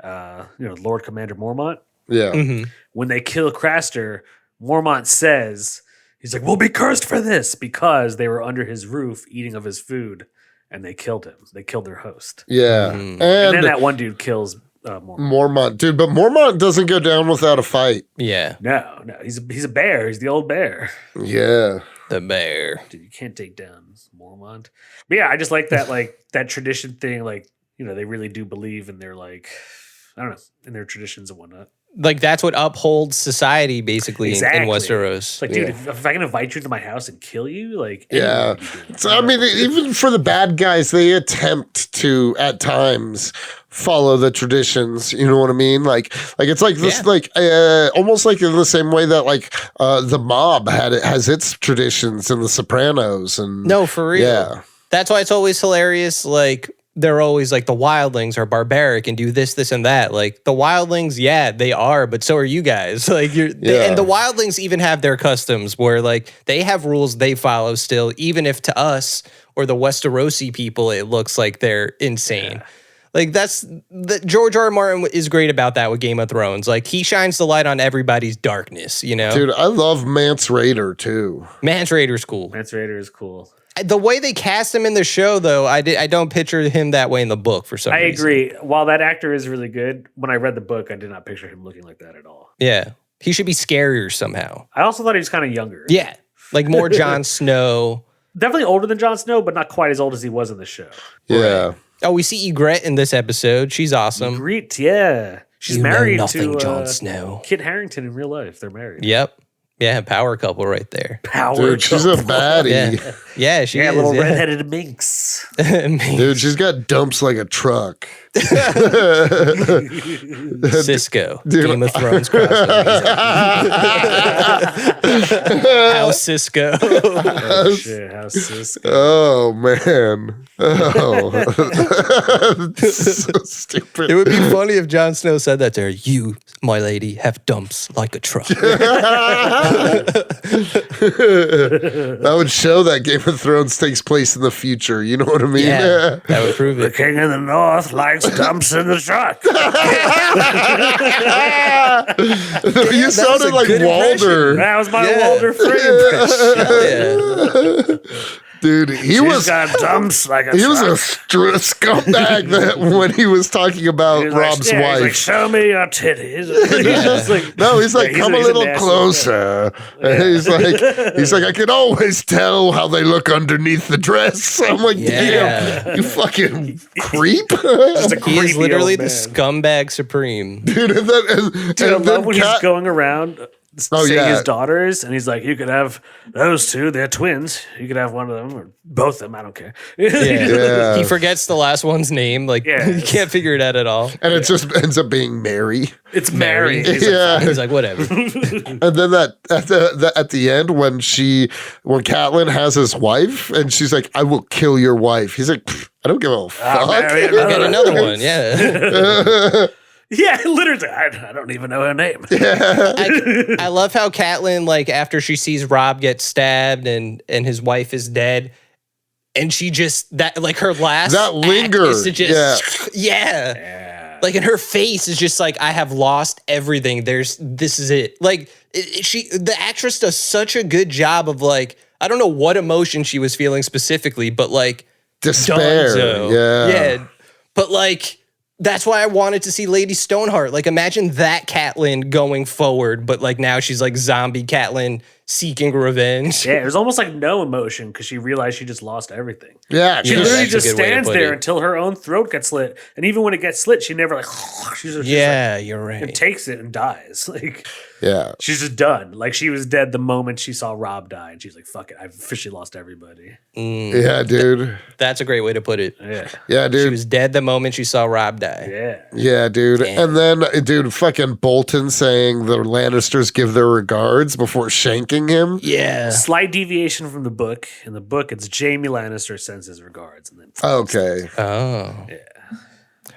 S3: Lord Commander Mormont,
S1: Yeah.
S2: Mhm.
S3: when they kill Craster, Mormont says, he's like, we'll be cursed for this because they were under his roof eating of his food and they killed him. They killed their host.
S1: Yeah.
S3: And then that one dude kills Mormont.
S1: Mormont. Dude, but Mormont doesn't go down without a fight.
S2: Yeah.
S3: No, he's a bear. He's the old bear.
S1: Yeah.
S2: The bear.
S3: Dude, you can't take down Mormont. But yeah, I just like that, like that tradition thing. Like, they really do believe in their, like, I don't know, in their traditions and whatnot.
S2: Like that's what upholds society basically in Westeros.
S3: It's like, dude, if I can invite you to my house and kill you, like,
S1: Yeah.
S3: anyone would be doing that.
S1: So, I mean, even for the bad guys, they attempt to, at times, follow the traditions. You know what I mean? Like it's like this, like almost like in the same way that like the mob has its traditions in The Sopranos. And
S2: No, for real.
S1: Yeah.
S2: That's why it's always hilarious. Like they're always like the Wildlings are barbaric and do this, and that. Like the Wildlings, yeah, they are, but so are you guys. Like and the Wildlings even have their customs where like they have rules they follow still, even if to us or the Westerosi people it looks like they're insane. Yeah. Like George R. R. Martin is great about that with Game of Thrones. Like he shines the light on everybody's darkness, Dude,
S1: I love Mance Rayder too.
S2: Mance Rayder's cool.
S3: Mance Rayder is cool.
S2: The way they cast him in the show, though, I don't picture him that way in the book for some reason. I
S3: agree. While that actor is really good, when I read the book, I did not picture him looking like that at all.
S2: Yeah. He should be scarier somehow.
S3: I also thought he was kind of younger.
S2: Yeah. Like more Jon Snow.
S3: Definitely older than Jon Snow, but not quite as old as he was in the show.
S1: Yeah.
S2: Right. Oh, we see Ygritte in this episode. She's awesome.
S3: Ygritte, yeah. She's married to
S2: Jon Snow.
S3: Kit Harington in real life. They're married.
S2: Yep. Yeah, power couple right there.
S1: Dude, she's a baddie.
S2: Yeah, she is.
S3: Little redheaded minx.
S1: Dude, she's got dumps like a truck.
S2: Cisco. Game of Thrones crossover. House Cisco.
S3: Oh, shit. House Cisco.
S1: Oh, man. Oh. So stupid.
S2: It would be funny if Jon Snow said that to her. You, my lady, have dumps like a truck.
S1: That would show that Game of Thrones takes place in the future. You know what I mean?
S2: Yeah, that would prove
S3: The
S2: it.
S3: king in the north likes dumps in the truck.
S1: You sounded like Walder.
S3: That was my Walder Frey impression.
S2: Yeah.
S1: Dude, he was
S3: got dumps like a
S1: he was a
S3: truck.
S1: scumbag that when he was talking about
S3: He's
S1: Robb's
S3: like,
S1: wife.
S3: He's like, show me your titties. He's just like,
S1: No, he's like,
S3: yeah,
S1: come a
S3: he's
S1: little
S3: nasty
S1: closer. And he's like, I can always tell how they look underneath the dress. I'm like, damn, you fucking creep.
S3: Just a
S2: He is
S3: creepy
S2: literally
S3: old
S2: the
S3: man.
S2: scumbag supreme.
S1: Dude, and then,
S3: Dude, I love when he's going around saying his daughters, and he's like, you could have those two, they're twins. You could have one of them, or both of them, I don't care.
S1: Yeah.
S2: He forgets the last one's name. Like, he can't figure it out at all.
S1: And it just ends up being Mary.
S3: It's Mary.
S1: Yeah.
S2: He's like, whatever.
S1: And then at the end when Catelyn has his wife and she's like, I will kill your wife. He's like, I don't give a fuck.
S3: Mary,
S2: I got another one. Yeah.
S3: Yeah, literally. I don't even know her name.
S2: I love how Catelyn, like, after she sees Robb get stabbed and his wife is dead, and she just, that, like, her last
S1: That linger.
S2: act is to just, yeah. Like, and her face is just like, I have lost everything. This is it. Like, the actress does such a good job of, like, I don't know what emotion she was feeling specifically, but, like,
S1: Despair.
S2: Dunzo. Yeah. But, like, that's why I wanted to see Lady Stoneheart. Like, imagine that Catelyn going forward, but like now she's like zombie Catelyn seeking revenge.
S3: Yeah, it was almost like no emotion because she realized she just lost everything.
S1: Yeah.
S3: She
S2: Yeah,
S3: literally
S2: that's a
S3: just
S2: good way to
S3: stands
S2: put
S3: there
S2: it.
S3: until her own throat gets slit. And even when it gets slit, she never like, she's just
S2: Yeah, you're
S3: like,
S2: right.
S3: and takes it and dies. Like,
S1: Yeah.
S3: she's just done. Like, she was dead the moment she saw Robb die. And she's like, fuck it. I've officially lost everybody.
S1: Yeah, dude.
S2: That's a great way to put it.
S3: Yeah.
S1: Yeah,
S2: She
S1: dude.
S2: was dead the moment she saw Robb die.
S3: Yeah.
S1: Yeah, dude.
S2: Damn.
S1: And then, dude, fucking Bolton saying the Lannisters give their regards before shanking mocking him.
S2: Yeah.
S3: Slight deviation from the book. In the book, it's Jaime Lannister sends his regards. And then
S1: Okay.
S2: Oh. Yeah.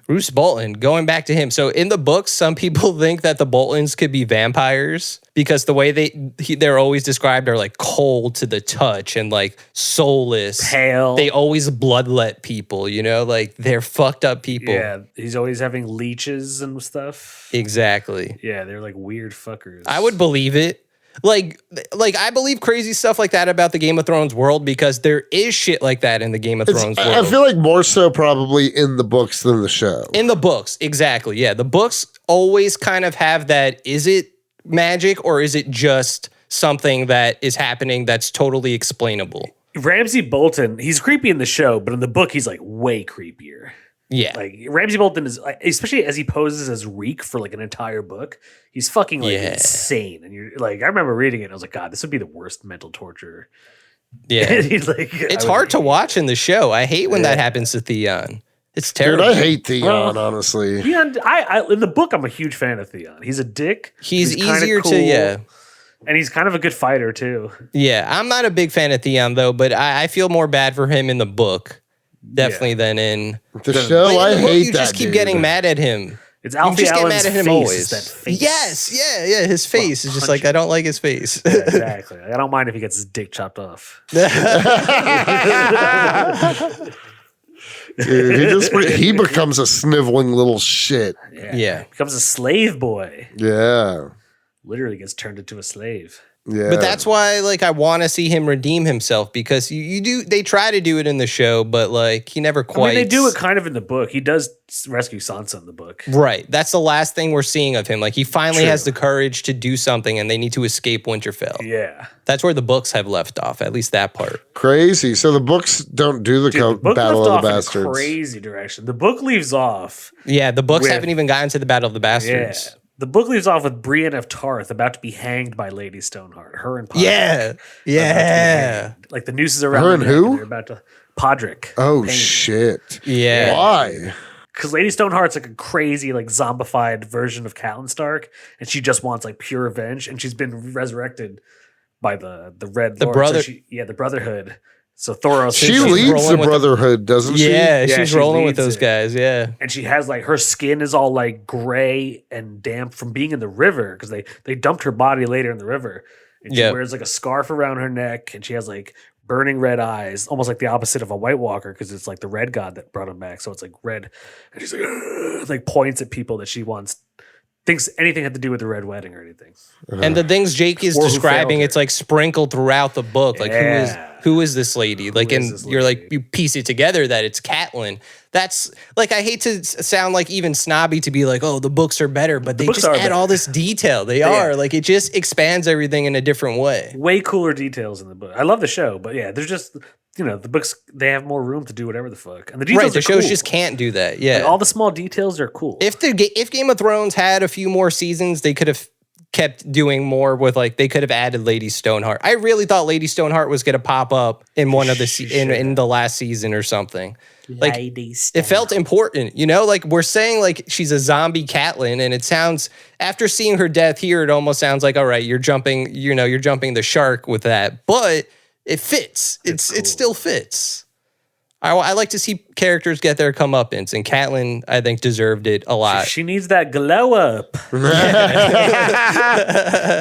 S2: Roose Bolton, going back to him. So in the books, some people think that the Boltons could be vampires because the way they're always described are like cold to the touch and like soulless.
S3: Pale.
S2: They always bloodlet people, you know, like they're fucked up people.
S3: Yeah, he's always having leeches and stuff.
S2: Exactly.
S3: Yeah, they're like weird fuckers.
S2: I would believe it. Like I believe crazy stuff like that about the Game of Thrones world because there is shit like that in the Game of Thrones world.
S1: I feel like more so probably in the books than the show.
S2: In the books, exactly. Yeah, the books always kind of have that. Is it magic or is it just something that is happening that's totally explainable?
S3: Ramsay Bolton, he's creepy in the show, but in the book, he's like way creepier.
S2: Yeah.
S3: Like Ramsay Bolton is, especially as he poses as Reek for like an entire book, he's fucking like insane. And you're like, I remember reading it and I was like, God, this would be the worst mental torture.
S2: Yeah.
S3: Like,
S2: it's hard to watch in the show. I hate when that happens to Theon. It's terrible.
S1: Dude, I hate Theon, honestly.
S3: Theon, I in the book, I'm a huge fan of Theon. He's a dick.
S2: He's
S3: kinda
S2: easier
S3: cool,
S2: to,
S3: and he's kind of a good fighter too.
S2: Yeah, I'm not a big fan of Theon though, but I feel more bad for him in the book. Definitely than in
S1: the show. I hate
S2: you
S1: that.
S2: just keep getting mad at him.
S3: It's Alfie
S2: just get
S3: Allen's
S2: mad at him
S3: face,
S2: always.
S3: that face.
S2: Yes, yeah. His face is just like I don't like his face.
S3: Yeah, exactly. I don't mind if he gets his dick chopped off.
S1: Dude, he becomes a sniveling little shit.
S2: Yeah.
S3: Becomes a slave boy.
S1: Yeah.
S3: Literally gets turned into a slave.
S1: Yeah.
S2: But that's why, like, I want to see him redeem himself because you do. They try to do it in the show, but like he never quite.
S3: I mean, they do it kind of in the book. He does rescue Sansa in the book.
S2: Right. That's the last thing we're seeing of him. Like he finally has the courage to do something, and they need to escape Winterfell.
S3: Yeah,
S2: that's where the books have left off. At least that part.
S1: Crazy. So the books don't do the
S3: book
S1: Battle
S3: left
S1: of the
S3: off in a
S1: Bastards.
S3: crazy direction. The book leaves off.
S2: Yeah, the books haven't even gotten to the Battle of the Bastards.
S3: Yeah. The book leaves off with Brienne of Tarth about to be hanged by Lady Stonedheart. Her and Podrick.
S2: Yeah.
S3: Like the nooses around
S1: her and who?
S3: They're about to Podrick.
S1: Oh
S3: Payne.
S1: shit.
S2: Yeah.
S1: Why?
S3: Because Lady Stoneheart's like a crazy, like zombified version of Catelyn Stark, and she just wants like pure revenge, and she's been resurrected by the Red Lord.
S2: Brother.
S3: So the Brotherhood. So Thoros.
S1: She leads the Brotherhood, doesn't she?
S2: Yeah,
S3: Yeah,
S2: she's
S3: she
S2: rolling with
S3: leads
S2: those
S3: it.
S2: guys. Yeah.
S3: And she has like her skin is all like gray and damp from being in the river because they dumped her body later in the river. And she wears like a scarf around her neck, and she has like burning red eyes, almost like the opposite of a White Walker because it's like the red god that brought him back. So it's like red, and she's like, "Ugh," like points at people that she thinks anything had to do with the Red Wedding or anything.
S2: And the things Jake is
S3: Or who
S2: describing,
S3: failed
S2: it's like sprinkled throughout the book. Like who is this lady? Like, and you're like, you piece it together that it's Catelyn. That's like, I hate to sound like even snobby to be like, oh, the books are better, but they just add all this detail. They are like, it just expands everything in a different way.
S3: Way cooler details in the book. I love the show, but yeah, there's just, the books, they have more room to do whatever the fuck. And the details
S2: the
S3: are
S2: shows
S3: cool.
S2: just can't do that. Yeah.
S3: Like, all the small details are cool.
S2: If Game of Thrones had a few more seasons, they could have kept doing more with like they could have added Lady Stoneheart. I really thought Lady Stoneheart was going to pop up in one of the in the last season or something. Like it felt important, like we're saying like she's a zombie Catelyn, and it sounds after seeing her death here, it almost sounds like all right, you're jumping the shark with that, but it fits. It still fits. I like to see characters get their comeuppance, and Catelyn, I think, deserved it a lot.
S3: She needs that glow up.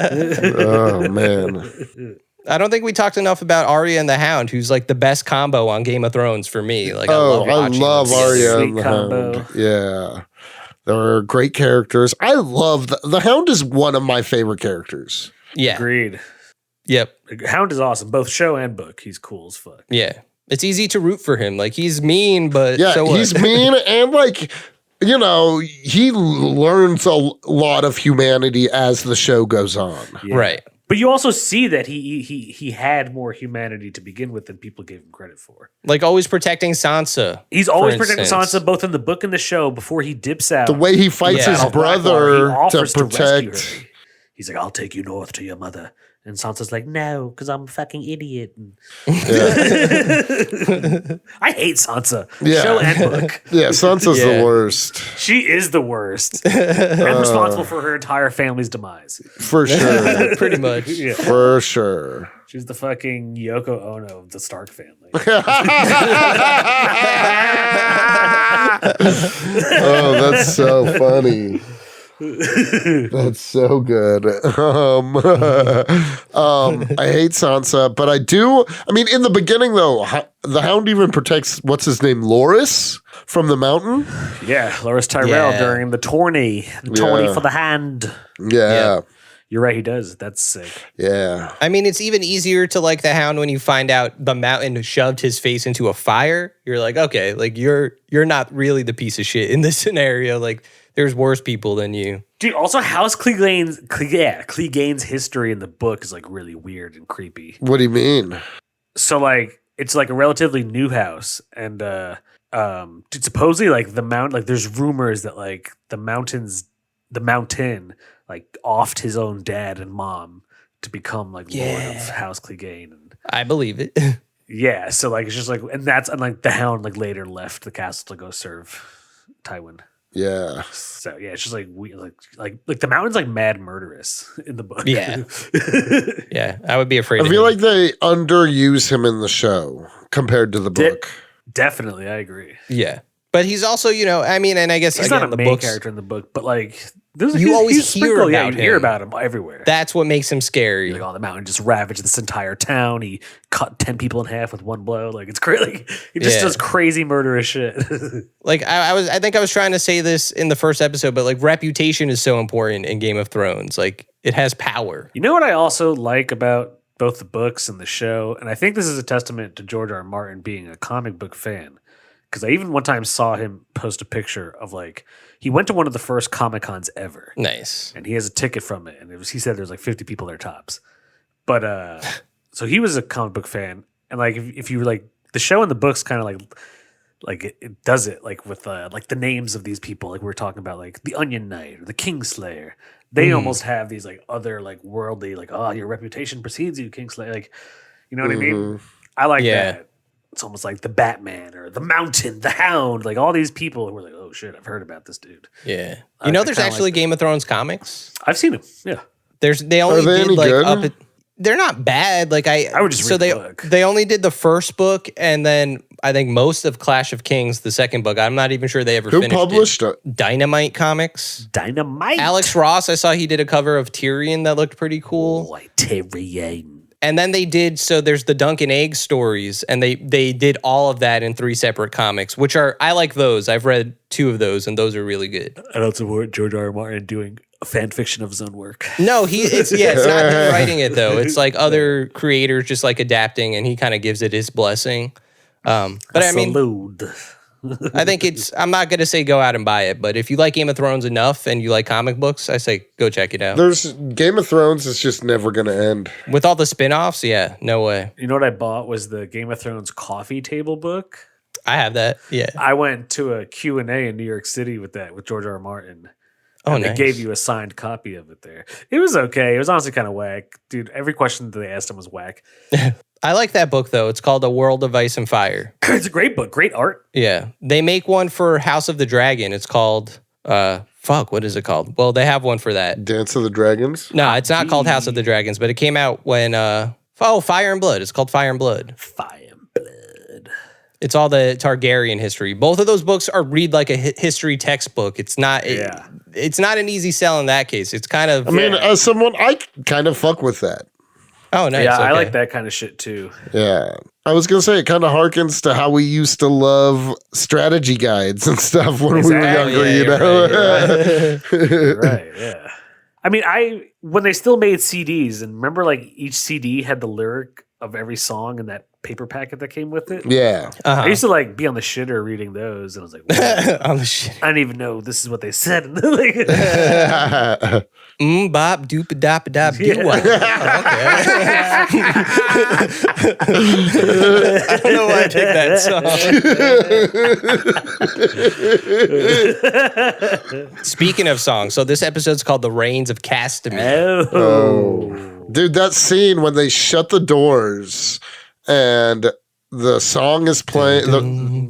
S1: Oh, man.
S2: I don't think we talked enough about Arya and the Hound, who's like the best combo on Game of Thrones for me. Like,
S1: I
S2: love
S1: love Arya
S3: Sweet
S1: and the
S3: combo.
S1: Hound. Yeah. They're great characters. I love the Hound is one of my favorite characters.
S2: Yeah.
S3: Agreed.
S2: Yep.
S3: Hound is awesome, both show and book. He's cool as fuck.
S2: Yeah. It's easy to root for him. Like, he's mean, but
S1: Yeah,
S2: so what?
S1: he's mean and like, he learns a lot of humanity as the show goes on.
S3: Yeah.
S2: Right.
S3: But you also see that he had more humanity to begin with than people gave him credit for.
S2: Like, always protecting Sansa.
S3: He's always
S2: for
S3: protecting
S2: instance.
S3: Sansa, both in the book and the show, before he dips out.
S1: The way he fights his
S3: He
S1: brother to
S3: offers rescue
S1: protect.
S3: her. he's like, I'll take you north to your mother. And Sansa's like, no, because I'm a fucking idiot. I hate Sansa.
S1: Yeah.
S3: Show and book.
S1: Yeah, Sansa's the worst.
S3: She is the worst. And responsible for her entire family's demise.
S1: For sure.
S2: Pretty much.
S3: Yeah.
S1: For sure.
S3: She's the fucking Yoko Ono of the Stark family.
S1: Oh, that's so funny. That's so good. I hate Sansa, but I do. I mean, in the beginning, though, the Hound even protects what's his name, Loras from the mountain.
S3: Yeah, Loras Tyrell during the tourney for the hand.
S1: Yeah.
S3: You're right, he does. That's sick.
S1: Yeah.
S2: I mean, it's even easier to like the Hound when you find out the mountain shoved his face into a fire. You're like, okay, like you're not really the piece of shit in this scenario. Like, there's worse people than you.
S3: Dude, also House Clegane's history in the book is like really weird and creepy.
S1: What do you mean?
S3: So like it's like a relatively new house, and dude, supposedly like the mount, like there's rumors that like the mountain like offed his own dad and mom to become like Lord of House Clegane. And
S2: I believe it.
S3: yeah, so like it's just like, and like the Hound like later left the castle to go serve Tywin.
S1: Yeah.
S3: So yeah, it's just like we like the mountain's like mad murderous in the book.
S2: Yeah. Yeah, I would be afraid.
S1: I feel like they underuse him in the show compared to the book.
S3: Definitely, I agree.
S2: Yeah, but he's also, I mean, and I guess
S3: He's
S2: again,
S3: not a
S2: the
S3: main
S2: books,
S3: character in the book, but like
S2: you always hear about
S3: you hear
S2: him.
S3: about him everywhere.
S2: That's what makes him scary.
S3: Like, oh, the mountain just ravaged this entire town. He cut 10 people in half with one blow. Like, it's crazy. Like, he just does crazy murderous shit.
S2: Like I think I was trying to say this in the first episode, but like reputation is so important in Game of Thrones. Like, it has power.
S3: You know what I also like about both the books and the show, and I think this is a testament to George R. R. Martin being a comic book fan, because I even one time saw him post a picture of like, he went to one of the first Comic Cons ever.
S2: Nice.
S3: And he has a ticket from it. And he said there's like 50 people there tops. But so he was a comic book fan. And like if you like the show and the books kind of like it does it like with like the names of these people, like we were talking about, like the Onion Knight or the Kingslayer. They almost have these like other like worldly, like, oh, your reputation precedes you, Kingslayer. Like, you know what I mean? I like that. It's almost like the Batman or the Mountain, the Hound, like all these people who are like, oh shit, I've heard about this dude.
S2: Yeah. There's actually
S3: like
S2: Game of Thrones comics.
S3: I've seen them. Yeah.
S2: They only
S1: they
S2: did
S1: any
S2: like
S1: good?
S2: they're not bad. Like
S3: I would just read the book.
S2: They only did the first book, and then I think most of Clash of Kings, the second book. I'm not even sure they ever
S1: Who
S2: finished
S1: published it?
S2: Dynamite Comics.
S3: Dynamite.
S2: Alex Ross, I saw he did a cover of Tyrion that looked pretty cool.
S3: Like Tyrion.
S2: And then they did, so there's the Dunk and Egg stories, and they did all of that in 3 separate comics, which I like those. I've read 2 of those, and those are really good.
S3: I don't support George R. R. Martin doing a fan fiction of his own work.
S2: No, it's not him writing it, though. It's like other creators just like adapting, and he kind of gives it his blessing. But I mean,
S3: Salute.
S2: I think I'm not going to say go out and buy it, but if you like Game of Thrones enough and you like comic books, I say go check it out.
S1: There's Game of Thrones is just never going to end.
S2: With all the spin-offs, yeah, no way.
S3: You know what I bought was the Game of Thrones coffee table book.
S2: I have that, yeah.
S3: I went to a Q&A in New York City with George R. R. Martin.
S2: Oh,
S3: and
S2: nice.
S3: They gave you a signed copy of it there. It was okay. It was honestly kind of whack. Dude, every question that they asked him was whack.
S2: I like that book, though. It's called A World of Ice and Fire.
S3: It's a great book. Great art.
S2: Yeah. They make one for House of the Dragon. It's called, what is it called? Well, they have one for that.
S1: Dance of the Dragons?
S2: No, it's not called House of the Dragons, but it came out when, Fire and Blood. It's called Fire and Blood.
S3: Fire and Blood.
S2: It's all the Targaryen history. Both of those books read like a history textbook. It's not, it's not an easy sell in that case. It's kind of.
S1: I mean, as someone, I kind of fuck with that.
S2: Oh, nice.
S3: Yeah,
S2: okay.
S3: I like that kind of shit too.
S1: Yeah. I was going to say, it kind of harkens to how we used to love strategy guides and stuff when we were younger, you know?
S3: Right, yeah. I mean, when they still made CDs, and remember, like, each CD had the lyric of every song in that paper packet that came with it.
S1: Yeah.
S3: I used to like be on the shitter reading those, and I was like, "Wow."
S2: On the shit.
S3: I didn't even know this is what they said. Like,
S2: Bop doop dop dop doo.
S3: Yeah.
S2: I don't know why I take that song. Speaking of songs, so this episode's called "The Rains of Castamere."
S1: Oh. Dude, that scene when they shut the doors and the song is playing.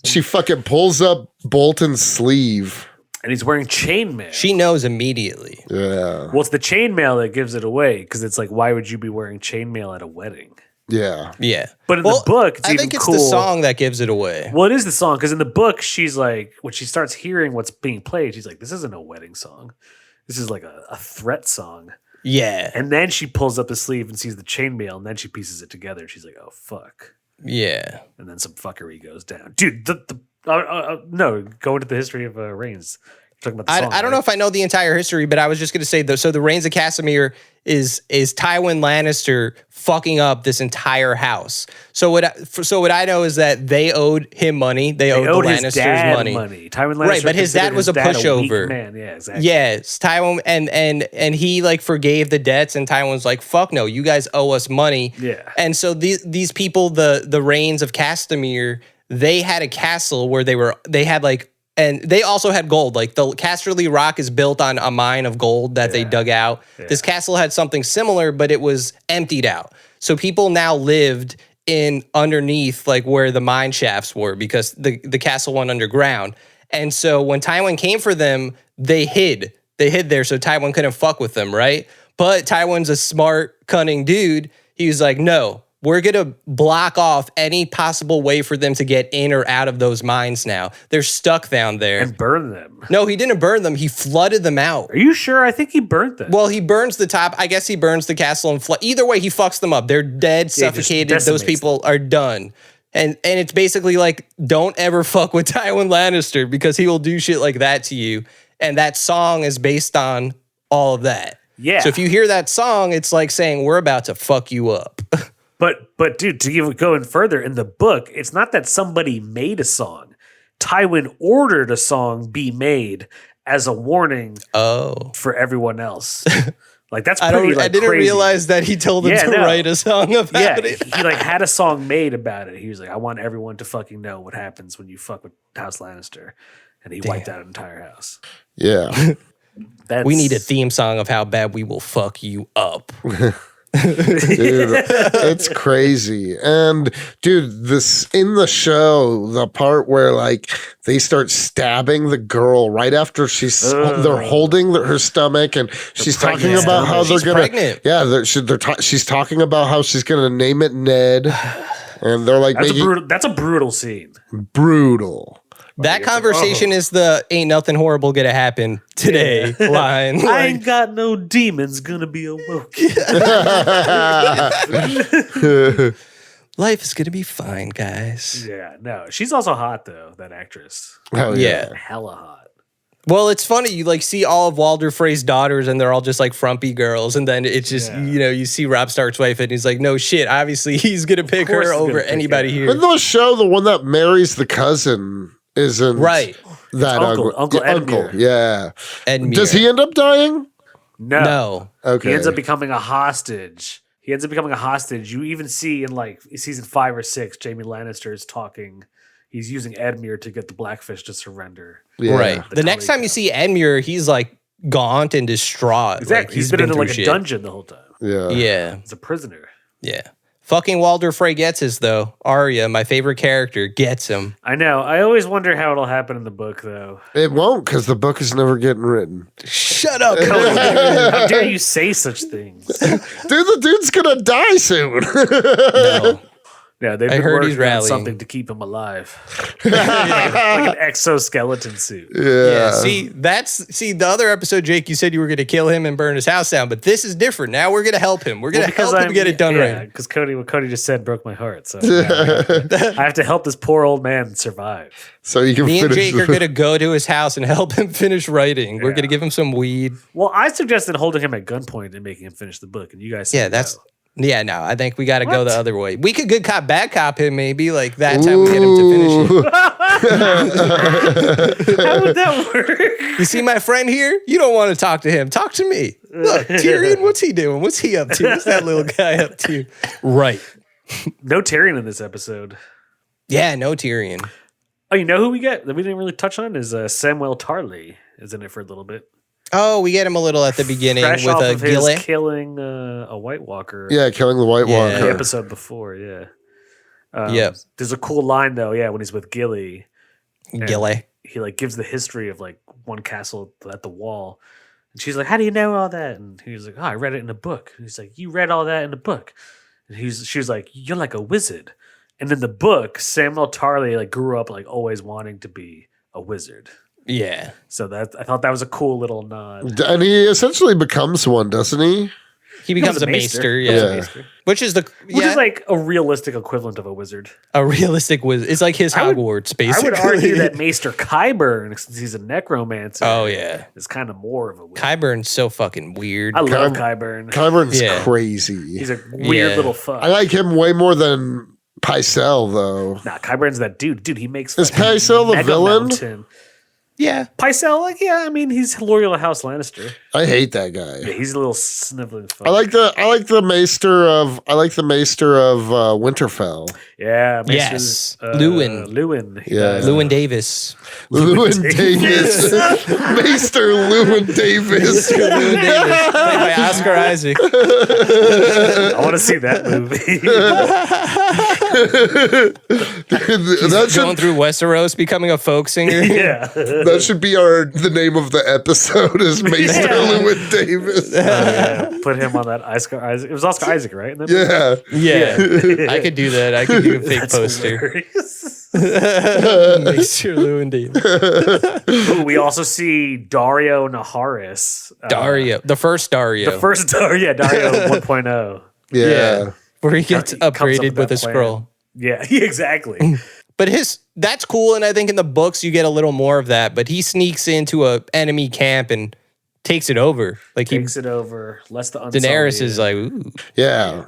S1: She fucking pulls up Bolton's sleeve.
S3: and he's wearing chainmail.
S2: She knows immediately.
S1: Yeah.
S3: Well, it's the chainmail that gives it away because it's like, why would you be wearing chainmail at a wedding?
S1: Yeah.
S2: Yeah.
S3: But in the book, it's
S2: I
S3: even
S2: think it's
S3: cool.
S2: the song that gives it away.
S3: Well, it is the song because in the book, she's like, when she starts hearing what's being played, she's like, this isn't a wedding song. This is like a threat song.
S2: Yeah.
S3: And then she pulls up the sleeve and sees the chainmail, and then she pieces it together. She's like, oh, fuck.
S2: Yeah.
S3: And then some fuckery goes down. Dude, no, go into the history of Reigns. You're talking about the song,
S2: I don't know if I know the entire history, but I was just going to say, so the Rains of Castamere is Tywin Lannister fucking up this entire house. So what I know is that they owed him money. They owed the
S3: his
S2: Lannisters
S3: dad
S2: money.
S3: Tywin Lannister,
S2: Right, but his dad was a pushover.
S3: weak man. Yeah, exactly.
S2: Yes, Tywin and he like forgave the debts, and Tywin was like, "Fuck no, you guys owe us money."
S3: Yeah.
S2: And so these people, the Rains of Castamere, they had a castle where they had like. And they also had gold. Like the Casterly Rock is built on a mine of gold that they dug out. Yeah. This castle had something similar, but it was emptied out. So people now lived in underneath like where the mine shafts were because the castle went underground. And so when Tywin came for them, they hid. They hid there so Tywin couldn't fuck with them, right? But Tywin's a smart, cunning dude. He was like, no. We're going to block off any possible way for them to get in or out of those mines now. They're stuck down there.
S3: And burn them.
S2: No, he didn't burn them. He flooded them out.
S3: Are you sure? I think he burnt them.
S2: Well, he burns the top. I guess he burns the castle and either way, he fucks them up. They're dead, suffocated. Those people are done. And it's basically like, don't ever fuck with Tywin Lannister because he will do shit like that to you. And that song is based on all of that.
S3: Yeah.
S2: So if you hear that song, it's like saying, we're about to fuck you up.
S3: But dude, to even go in further, in the book, it's not that somebody made a song. Tywin ordered a song be made as a warning for everyone else. Like that's pretty
S2: I didn't
S3: crazy.
S2: realize that he told them to write a song about it.
S3: He like had a song made about it. He was like, I want everyone to fucking know what happens when you fuck with House Lannister. And he wiped out an entire house.
S1: Yeah.
S2: We need a theme song of how bad we will fuck you up.
S1: Dude, it's crazy. And dude, this in the show, the part where like they start stabbing the girl right after they're holding her stomach, and she's talking about how they're gonna
S2: pregnant.
S1: She's talking about how she's gonna name it Ned, and they're like
S3: that's a brutal scene.
S1: Brutal.
S2: That conversation is the ain't nothing horrible gonna happen today line. Like,
S3: I ain't got no demons gonna be awoke.
S2: life is gonna be fine, guys.
S3: Yeah, no. She's also hot though, that actress.
S1: Oh
S2: yeah.
S3: Hella hot.
S2: Well, it's funny. You like see all of Walder Frey's daughters, and they're all just like frumpy girls, and then it's just you see Robb Stark's wife, and he's like, no shit. Obviously, he's gonna pick her over anybody here.
S1: In the show, the one that marries the cousin isn't
S2: right.
S1: That
S3: Uncle Edmure.
S1: Yeah.
S2: Edmure.
S1: Does he end up dying?
S3: No.
S1: Okay.
S3: He ends up becoming a hostage. You even see in like season 5 or 6, Jaime Lannister is talking. He's using Edmure to get the Blackfish to surrender.
S1: Yeah.
S2: Right. The next time you see Edmure, he's like gaunt and distraught.
S3: Exactly.
S2: Like,
S3: he's been in like a dungeon the whole time.
S1: Yeah.
S2: Yeah.
S3: He's a prisoner.
S2: Yeah. Fucking Walder Frey gets his, though. Arya, my favorite character, gets him.
S3: I know. I always wonder how it'll happen in the book, though.
S1: It won't, because the book is never getting written.
S2: Shut up,
S3: Cody. How dare you say such things?
S1: Dude, the dude's gonna die soon.
S2: No.
S3: Yeah, they've
S2: I
S3: been
S2: heard
S3: working
S2: he's
S3: on
S2: rallying.
S3: something to keep him alive. like an exoskeleton suit.
S2: Yeah, see, the other episode, Jake, you said you were going to kill him and burn his house down, but this is different. Now we're going to help him. We're going to help him get it done right.
S3: Because what Cody just said broke my heart. So I have to help this poor old man survive.
S1: So you can
S2: Me and
S1: finish
S2: Jake are going to go to his house and help him finish writing. We're going to give him some weed.
S3: Well, I suggested holding him at gunpoint and making him finish the book, and you guys said
S2: Yeah, no, I think we got to go the other way. We could good cop, bad cop him maybe. Like that's how we get him to finish it.
S3: How would that work?
S2: You see my friend here? You don't want to talk to him. Talk to me. Look, Tyrion, what's he doing? What's he up to? What's that little guy up to? Right.
S3: No Tyrion in this episode.
S2: Yeah, no Tyrion.
S3: Oh, you know who we get that we didn't really touch on is Samwell Tarly is in it for a little bit.
S2: Oh, we get him a little at the beginning
S3: Fresh
S2: with
S3: off
S2: a
S3: of his
S2: Gilly.
S3: killing a White Walker.
S1: Yeah, killing the White
S2: Yeah.
S3: The
S1: Walker.
S3: episode before, yeah.
S2: Yep.
S3: There's a cool line though, yeah, when he's with Gilly.
S2: Gilly.
S3: He like gives the history of like one castle at the wall. And she's like, "How do you know all that?" And he's like, "Oh, I read it in a book." And he's like, "You read all that in a book?" And she was like, "You're like a wizard." And in the book, Samwell Tarly like grew up like always wanting to be a wizard.
S2: Yeah.
S3: So that I thought that was a cool little nod.
S1: And he essentially becomes one, doesn't he?
S2: He becomes a maester, yeah.
S1: Yeah.
S3: Maester.
S2: Which is
S3: Which is like a realistic equivalent of a wizard.
S2: a realistic wizard. It's like his
S3: I would-
S2: Hogwarts,
S3: I
S2: basically.
S3: would argue that Maester Qyburn, since he's a necromancer,
S2: Oh, yeah.
S3: is kind of more of a wizard.
S2: Qyburn's so fucking weird.
S3: I love
S1: Qyburn-
S3: Qyburn.
S1: Qyburn's
S2: Yeah.
S1: crazy.
S3: He's a weird
S2: Yeah.
S3: little fuck.
S1: I like him way more than Pycelle, though.
S3: Nah, Qyburn's that dude. Dude, he makes
S1: Is
S3: fucking
S1: Pycelle the
S3: Mega
S1: villain?
S3: Mountain.
S2: Yeah.
S3: Pycelle, like, yeah, I mean, he's loyal to House Lannister.
S1: I hate that guy.
S3: Yeah, he's a little sniveling fuck.
S1: I like the Maester of Winterfell.
S3: Yeah,
S2: Yes. Luwin.
S3: Luwin.
S1: Yeah.
S2: Luwin Davis.
S1: Luwin Davis. Maester Luwin Davis.
S2: Luwin Davis. Played by Oscar Isaac.
S3: I want to see that movie.
S2: He's going through Westeros, becoming a folk singer.
S3: yeah.
S1: That should be the name of the episode is Maester
S3: Yeah.
S1: Luwin Davis.
S3: Yeah. Put him on that Oscar Isaac. It was Oscar Isaac, right?
S1: Yeah.
S2: Yeah. I could do that. I could do a fake
S3: That's
S2: poster.
S3: hilarious.
S2: Maester Luwin Davis.
S3: Ooh, we also see Dario Naharis.
S2: Dario. The first Dario.
S3: The first Dario 1.0.
S1: Yeah.
S2: Where he gets
S3: He comes up
S2: upgraded with
S3: that
S2: a
S3: plan.
S2: scroll.
S3: Yeah, exactly.
S2: But that's cool, and I think in the books you get a little more of that. But he sneaks into a enemy camp and takes it over. Like
S3: Takes it over. Less the
S2: Daenerys is like, ooh.
S1: Yeah.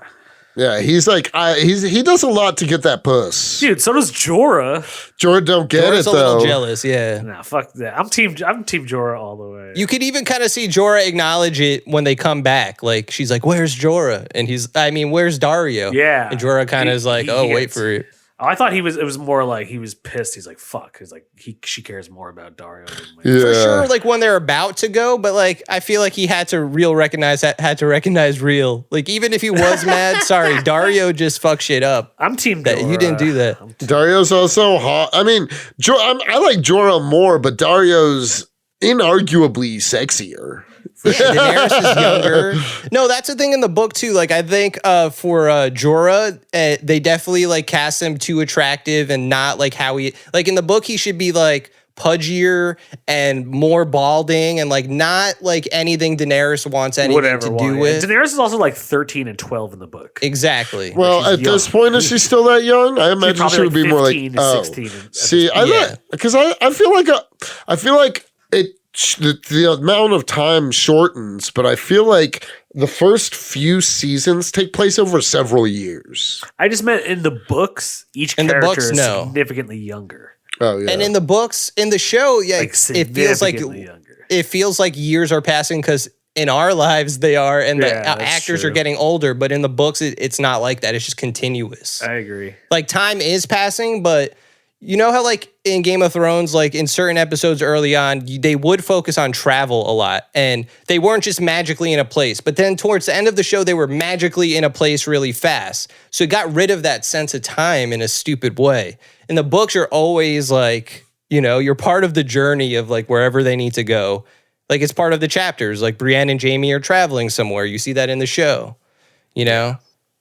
S1: Yeah. He's like, he does a lot to get that puss.
S3: dude. So does Jorah.
S1: Jorah don't get
S2: Jorah's
S1: it
S2: a little
S1: though.
S2: jealous, yeah.
S3: Nah, fuck that. I'm team Jorah all the way.
S2: You could even kind of see Jorah acknowledge it when they come back. Like she's like, "Where's Jorah?" And where's Dario?
S3: Yeah.
S2: And Jorah kind of is like,
S3: he
S2: "Oh, wait
S3: gets-
S2: for it."
S3: Oh, I thought it was more like he was pissed. He's like, fuck. He's like, she cares more about Dario than me.
S1: Yeah.
S2: For sure, like when they're about to go, but like I feel like he had to recognize real. Like even if he was mad, sorry, Dario just fucked shit up.
S3: I'm team
S2: That
S3: Jorah.
S2: you didn't do that.
S1: Dario's also hot. I mean, I like Jorah more, but Dario's inarguably sexier.
S2: Yeah, Daenerys is younger. No, that's the thing in the book too. Like I think for Jorah, they definitely like cast him too attractive and not like how he like in the book he should be like pudgier and more balding and like not like anything Daenerys wants anything to do with.
S3: Daenerys is also like 13 and 12 in the book.
S2: Exactly.
S1: Well,
S3: she's
S1: at this
S3: young.
S1: point, is she still that young? I imagine
S3: probably
S1: she would
S3: like
S1: be more like
S3: 15 to 16 at
S1: See,
S2: Yeah.
S1: because I feel like the amount of time shortens, but I feel like the first few seasons take place over several years.
S3: I just meant in the books, each
S2: In the
S3: character
S2: books,
S3: is
S2: no.
S3: significantly younger.
S1: Oh yeah,
S2: And in the books, in the show, yeah,
S3: Like
S2: it feels like
S3: significantly younger.
S2: it feels like years are passing because in our lives they are, and the
S3: Yeah, that's
S2: actors
S3: true.
S2: are getting older. But in the books, it's not like that. It's just continuous.
S3: I agree.
S2: Like time is passing, but you know how like in Game of Thrones, like in certain episodes early on, they would focus on travel a lot, and they weren't just magically in a place. But then towards the end of the show, they were magically in a place really fast. So it got rid of that sense of time in a stupid way. In the books, you're always like, you're part of the journey of like wherever they need to go. Like it's part of the chapters. Like Brienne and Jaime are traveling somewhere. You see that in the show.
S1: yeah.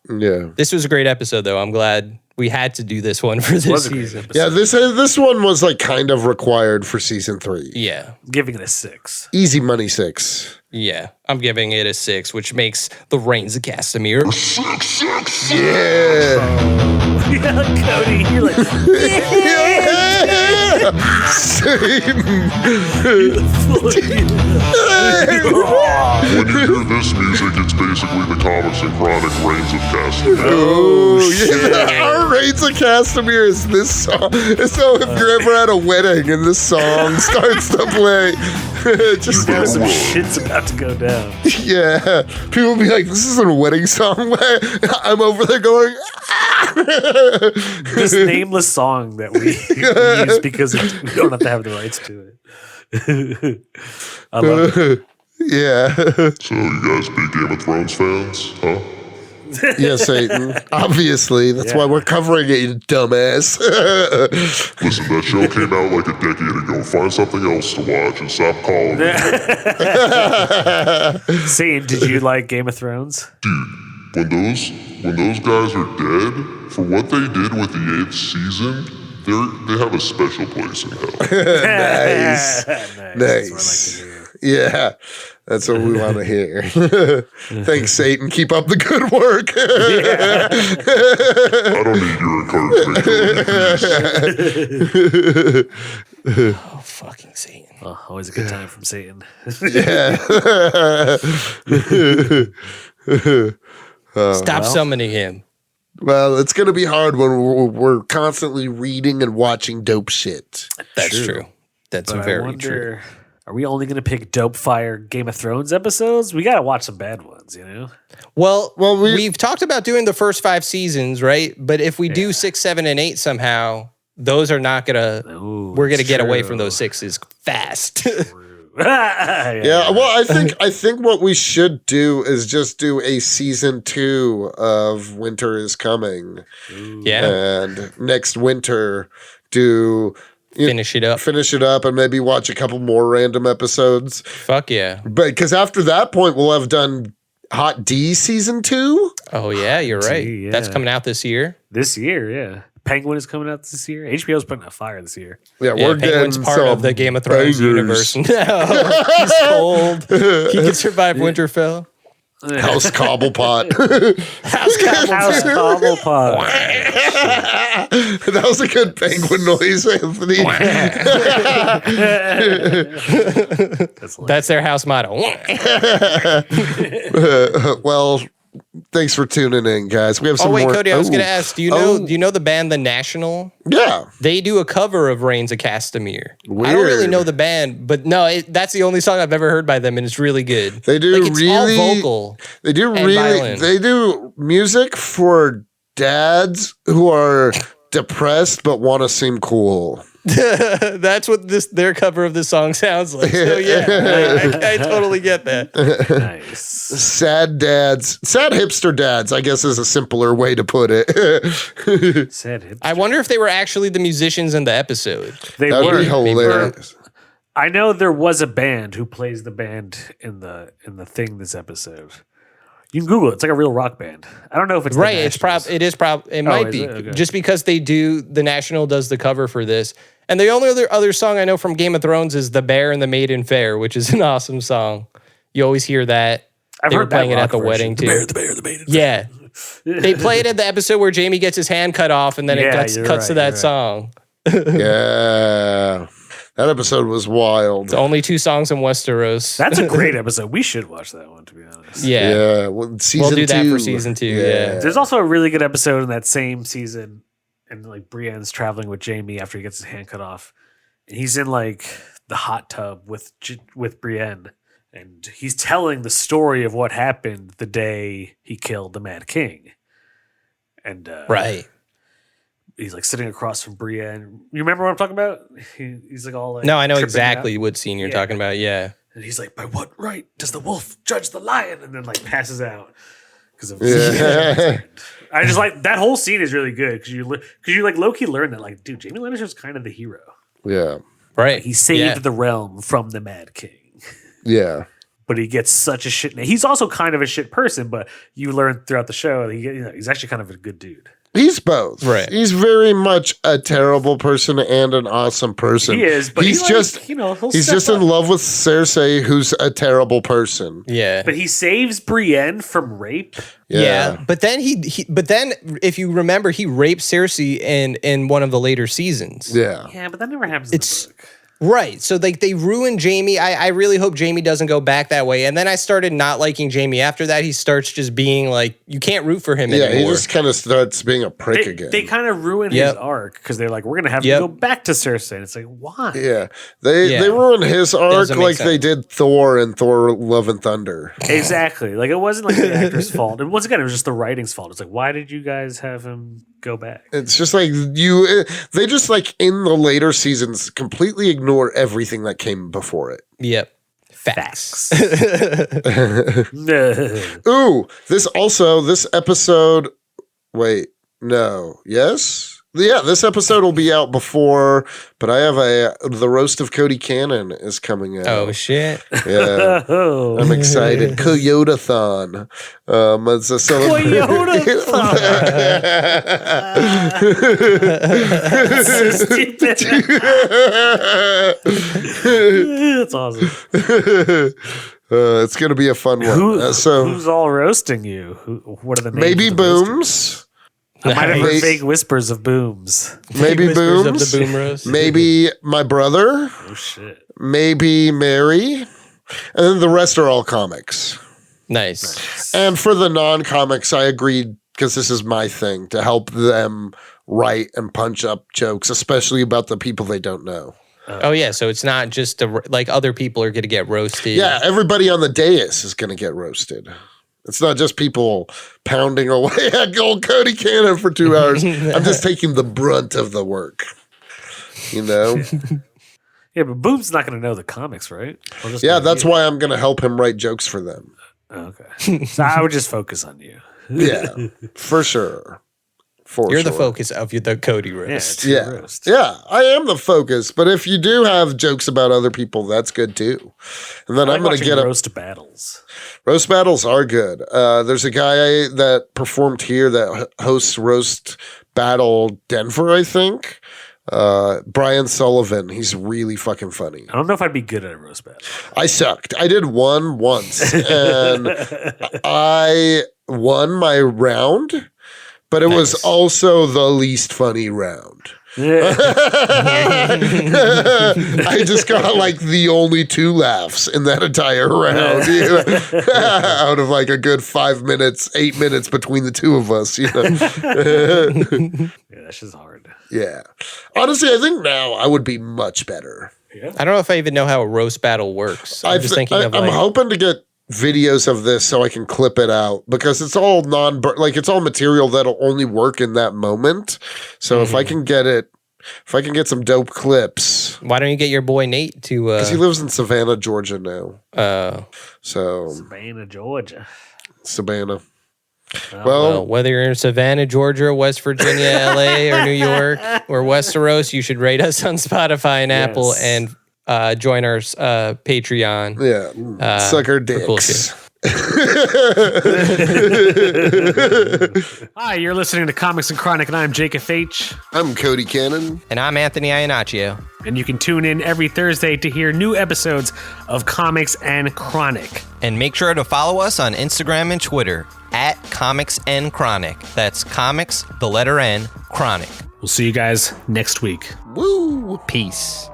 S2: This was a great episode, though. I'm glad we had to do this one for this
S3: Was a great
S2: season.
S3: episode.
S1: Yeah, this one was like kind of required for season 3.
S2: Yeah.
S3: Giving it a 6.
S1: Easy money 6.
S2: Yeah, I'm giving it a 6, which makes the Rains of Castamere.
S1: Yeah.
S3: Cody, you're like,
S4: When you hear this music, it's
S5: basically the comics and chronic Reigns of Castamere.
S1: Oh, yeah. Our Rains of Castamere is this song. So if you're ever at a wedding and this song starts to play, just
S3: You know some shit's about to go down.
S1: yeah, people will be like, "This isn't a wedding song." I'm over there going,
S3: This nameless song that we use because we don't have to have the rights to it. I love it.
S1: yeah,
S5: So you guys big Game of Thrones fans, huh?
S1: yeah, Satan. Obviously, that's why we're covering it, you dumbass.
S5: Listen, that show came out like a decade ago. Find something else to watch and stop calling me.
S3: Satan, did you like Game of Thrones?
S5: Dude, when those guys are dead, for what they did with the 8th season, they have a special place in hell.
S1: Nice.
S3: That's
S1: Nice.
S3: what I like to hear.
S1: Yeah, that's what we want to hear. Thanks, Satan. Keep up the good work.
S5: I don't need your encouragement.
S2: Oh, fucking Satan.
S3: Oh, always a good time from Satan.
S2: Stop summoning him.
S1: Well, it's going to be hard when we're constantly reading and watching dope shit.
S2: That's true. That's
S3: But I
S2: very
S3: wonder,
S2: true.
S3: are we only going to pick dope fire Game of Thrones episodes? We got to watch some bad ones, you know?
S2: Well,
S1: Well,
S2: we've talked about doing the first 5 seasons, right? But if we do 6, 7, and 8 somehow, those are not gonna. We're gonna get away from those 6s fast.
S1: Yeah, well, I think what we should do is just do a season 2 of Winter is Coming,
S2: Yeah,
S1: and next winter do
S2: finish it up.
S1: finish it up, and maybe watch a couple more random episodes.
S2: Fuck yeah.
S1: But because after that point, we'll have done Hot D season 2.
S2: Oh yeah, you're right.
S3: yeah.
S2: That's coming out this year.
S3: This year, yeah. Penguin is coming out this year. HBO's putting out fire this year.
S1: Yeah,
S2: Yeah,
S1: we're
S2: Penguin's
S1: getting
S2: part of
S1: some
S2: the Game of Thrones
S1: bangers.
S2: universe. No, he's cold. He can survive Winterfell.
S1: House Cobblepot.
S2: House
S3: House Cobblepot.
S1: That was a good penguin noise, Anthony.
S2: That's their house motto.
S1: Well, thanks for tuning in, guys. We have some
S2: Oh wait,
S1: more.
S2: Cody, I was
S1: Oh.
S2: gonna ask. Do you know the band The National?
S1: Yeah.
S2: They do a cover of Rains of Castamere. I don't really
S1: Weird.
S2: know the band, but no, that's the only song I've ever heard by them, and it's really good.
S1: They do
S2: like, it's
S1: really
S2: all vocal.
S1: They do
S2: and
S1: really
S2: violin.
S1: they do music for dads who are depressed but want to seem cool.
S2: That's what their cover of this song sounds like. So yeah, I totally get that.
S3: Nice.
S1: Sad dads, sad hipster dads, I guess is a simpler way to put it.
S3: Sad hip.
S2: I wonder if they were actually the musicians in the episode.
S3: They
S1: That'd
S3: were.
S1: be hilarious.
S3: I know there was a band who plays the band in the thing this episode. You can Google it. It's like a real rock band. I don't know if it's
S2: Right,
S3: The
S2: it's
S3: Nationals.
S2: it might
S3: is
S2: be
S3: it? Okay.
S2: just because The National does the cover for this. And the only other song I know from Game of Thrones is The Bear and the Maiden Fair, which is an awesome song. You always hear that.
S3: I've
S2: They were
S3: heard that
S2: playing it
S3: rock
S2: at the
S3: version.
S2: wedding too.
S3: The bear, the maiden.
S2: Yeah. They play it at the episode where Jamie gets his hand cut off and then it
S3: Yeah,
S2: cuts
S3: you're
S2: to
S3: right,
S2: that
S3: you're right.
S2: song.
S1: Yeah. That episode was wild.
S2: The only 2 songs in Westeros.
S3: That's a great episode. We should watch that one, to be honest.
S2: yeah.
S1: Yeah. Well, season
S2: We'll do that
S1: 2.
S2: for season 2. Yeah.
S3: There's also a really good episode in that same season, and like Brienne's traveling with Jamie after he gets his hand cut off, and he's in like the hot tub with Brienne, and he's telling the story of what happened the day he killed the Mad King, and
S2: Right.
S3: he's like sitting across from Brienne. You remember what I'm talking about? He's like all like
S2: No, I know
S3: tripping
S2: exactly
S3: out.
S2: what scene you're
S3: Yeah.
S2: talking about. Yeah.
S3: And he's like, by what right does the wolf judge the lion? And then like passes out because of.
S1: Yeah.
S3: I just like that whole scene is really good because you like low-key learn that like, dude, Jaime Lannister's kind of the hero.
S1: Yeah.
S2: Right.
S3: He saved
S2: Yeah.
S3: the realm from the Mad King,
S1: Yeah.
S3: but he gets such a shit. He's also kind of a shit person, but you learn throughout the show that he's actually kind of a good dude.
S1: He's both.
S2: Right.
S1: He's very much a terrible person and an awesome person.
S3: He is, but
S1: he's
S3: he,
S1: just
S3: like, he'll
S1: he's
S3: step
S1: just in
S3: up.
S1: love with Cersei, who's a terrible person.
S2: Yeah.
S3: But he saves Brienne from rape.
S2: Yeah. But then but then if you remember, he raped Cersei in one of the later seasons.
S1: Yeah.
S3: Yeah, but that never happens.
S2: It's
S3: in the book.
S2: Right. So like they ruined Jaime. I really hope Jaime doesn't go back that way. And then I started not liking Jaime after that. He starts just being like, you can't root for him anymore.
S1: Yeah, he just kind of starts being a prick again.
S3: They kind of ruined his arc because they're like, we're going to have to go back to Cersei. And it's like, why?
S1: Yeah. They ruined his arc like they did Thor and Thor Love and Thunder.
S3: Exactly. Like it wasn't like the actor's fault. And once again, it was just the writing's fault. It's like, why did you guys have him go back?
S1: It's just like they just like in the later seasons completely ignore everything that came before it.
S2: Yep. Facts.
S1: Ooh, this episode. Wait, no. Yes? Yeah, this episode will be out before, but I have the roast of Cody Cannon is coming out.
S2: Oh, shit.
S1: Yeah. I'm excited. Coyote-thon. It's a celebration.
S3: Coyote-thon. So stupid. That's awesome.
S1: It's going to be a fun one.
S3: Who's all roasting you? What are the names?
S1: Maybe
S3: of the
S1: Booms.
S3: I might have heard vague whispers of Booms.
S1: Maybe Booms.
S2: Of the boom roast.
S1: Maybe my brother.
S3: Oh, shit.
S1: Maybe Mary. And then the rest are all comics.
S2: Nice.
S1: And for the non-comics, I agreed, because this is my thing, to help them write and punch up jokes, especially about the people they don't know.
S2: Oh, yeah. So it's not just like other people are going to get roasted.
S1: Yeah, everybody on the dais is going to get roasted. It's not just people pounding away at old Cody Cannon for 2 hours. I'm just taking the brunt of the work. You know?
S3: Yeah, but Boom's not going to know the comics, right?
S1: Yeah, that's why I'm going to help him write jokes for them.
S3: Okay. So I would just focus on you.
S1: Yeah, for sure.
S2: You're the focus of the Cody roast.
S1: Yeah, I am the focus. But if you do have jokes about other people, that's good too. And then I'm going to get
S3: roast battles.
S1: Roast battles are good. There's a guy that performed here that hosts Roast Battle Denver, I think. Brian Sullivan. He's really fucking funny.
S3: I don't know if I'd be good at a roast battle.
S1: I sucked. I did one once, and I won my round. But it was also the least funny round. I just got like the only 2 laughs in that entire round, out of like a good 5 minutes, 8 minutes between the two of us.
S3: Yeah, that's just hard.
S1: Yeah. Honestly, I think now I would be much better.
S2: Yeah. I don't know if I even know how a roast battle works. I'm
S1: hoping to get videos of this so I can clip it out, because it's all it's all material that'll only work in that moment. So if I can get some dope clips.
S2: Why don't you get your boy Nate to
S1: because he lives in Savannah, Georgia now.
S3: Savannah, Georgia.
S1: Well,
S2: whether you're in Savannah, Georgia, West Virginia, LA, or New York, or Westeros, you should rate us on Spotify and Apple and join our Patreon.
S1: Yeah, suck our dicks.
S2: Cool shit.
S3: Hi, you're listening to Comics and Chronic, and I'm Jake FH.
S1: I'm Cody Cannon.
S2: And I'm Anthony Iannaccio.
S3: And you can tune in every Thursday to hear new episodes of Comics and Chronic.
S2: And make sure to follow us on Instagram and Twitter at Comics and Chronic. That's Comics, the letter N, Chronic.
S3: We'll see you guys next week.
S1: Woo!
S2: Peace.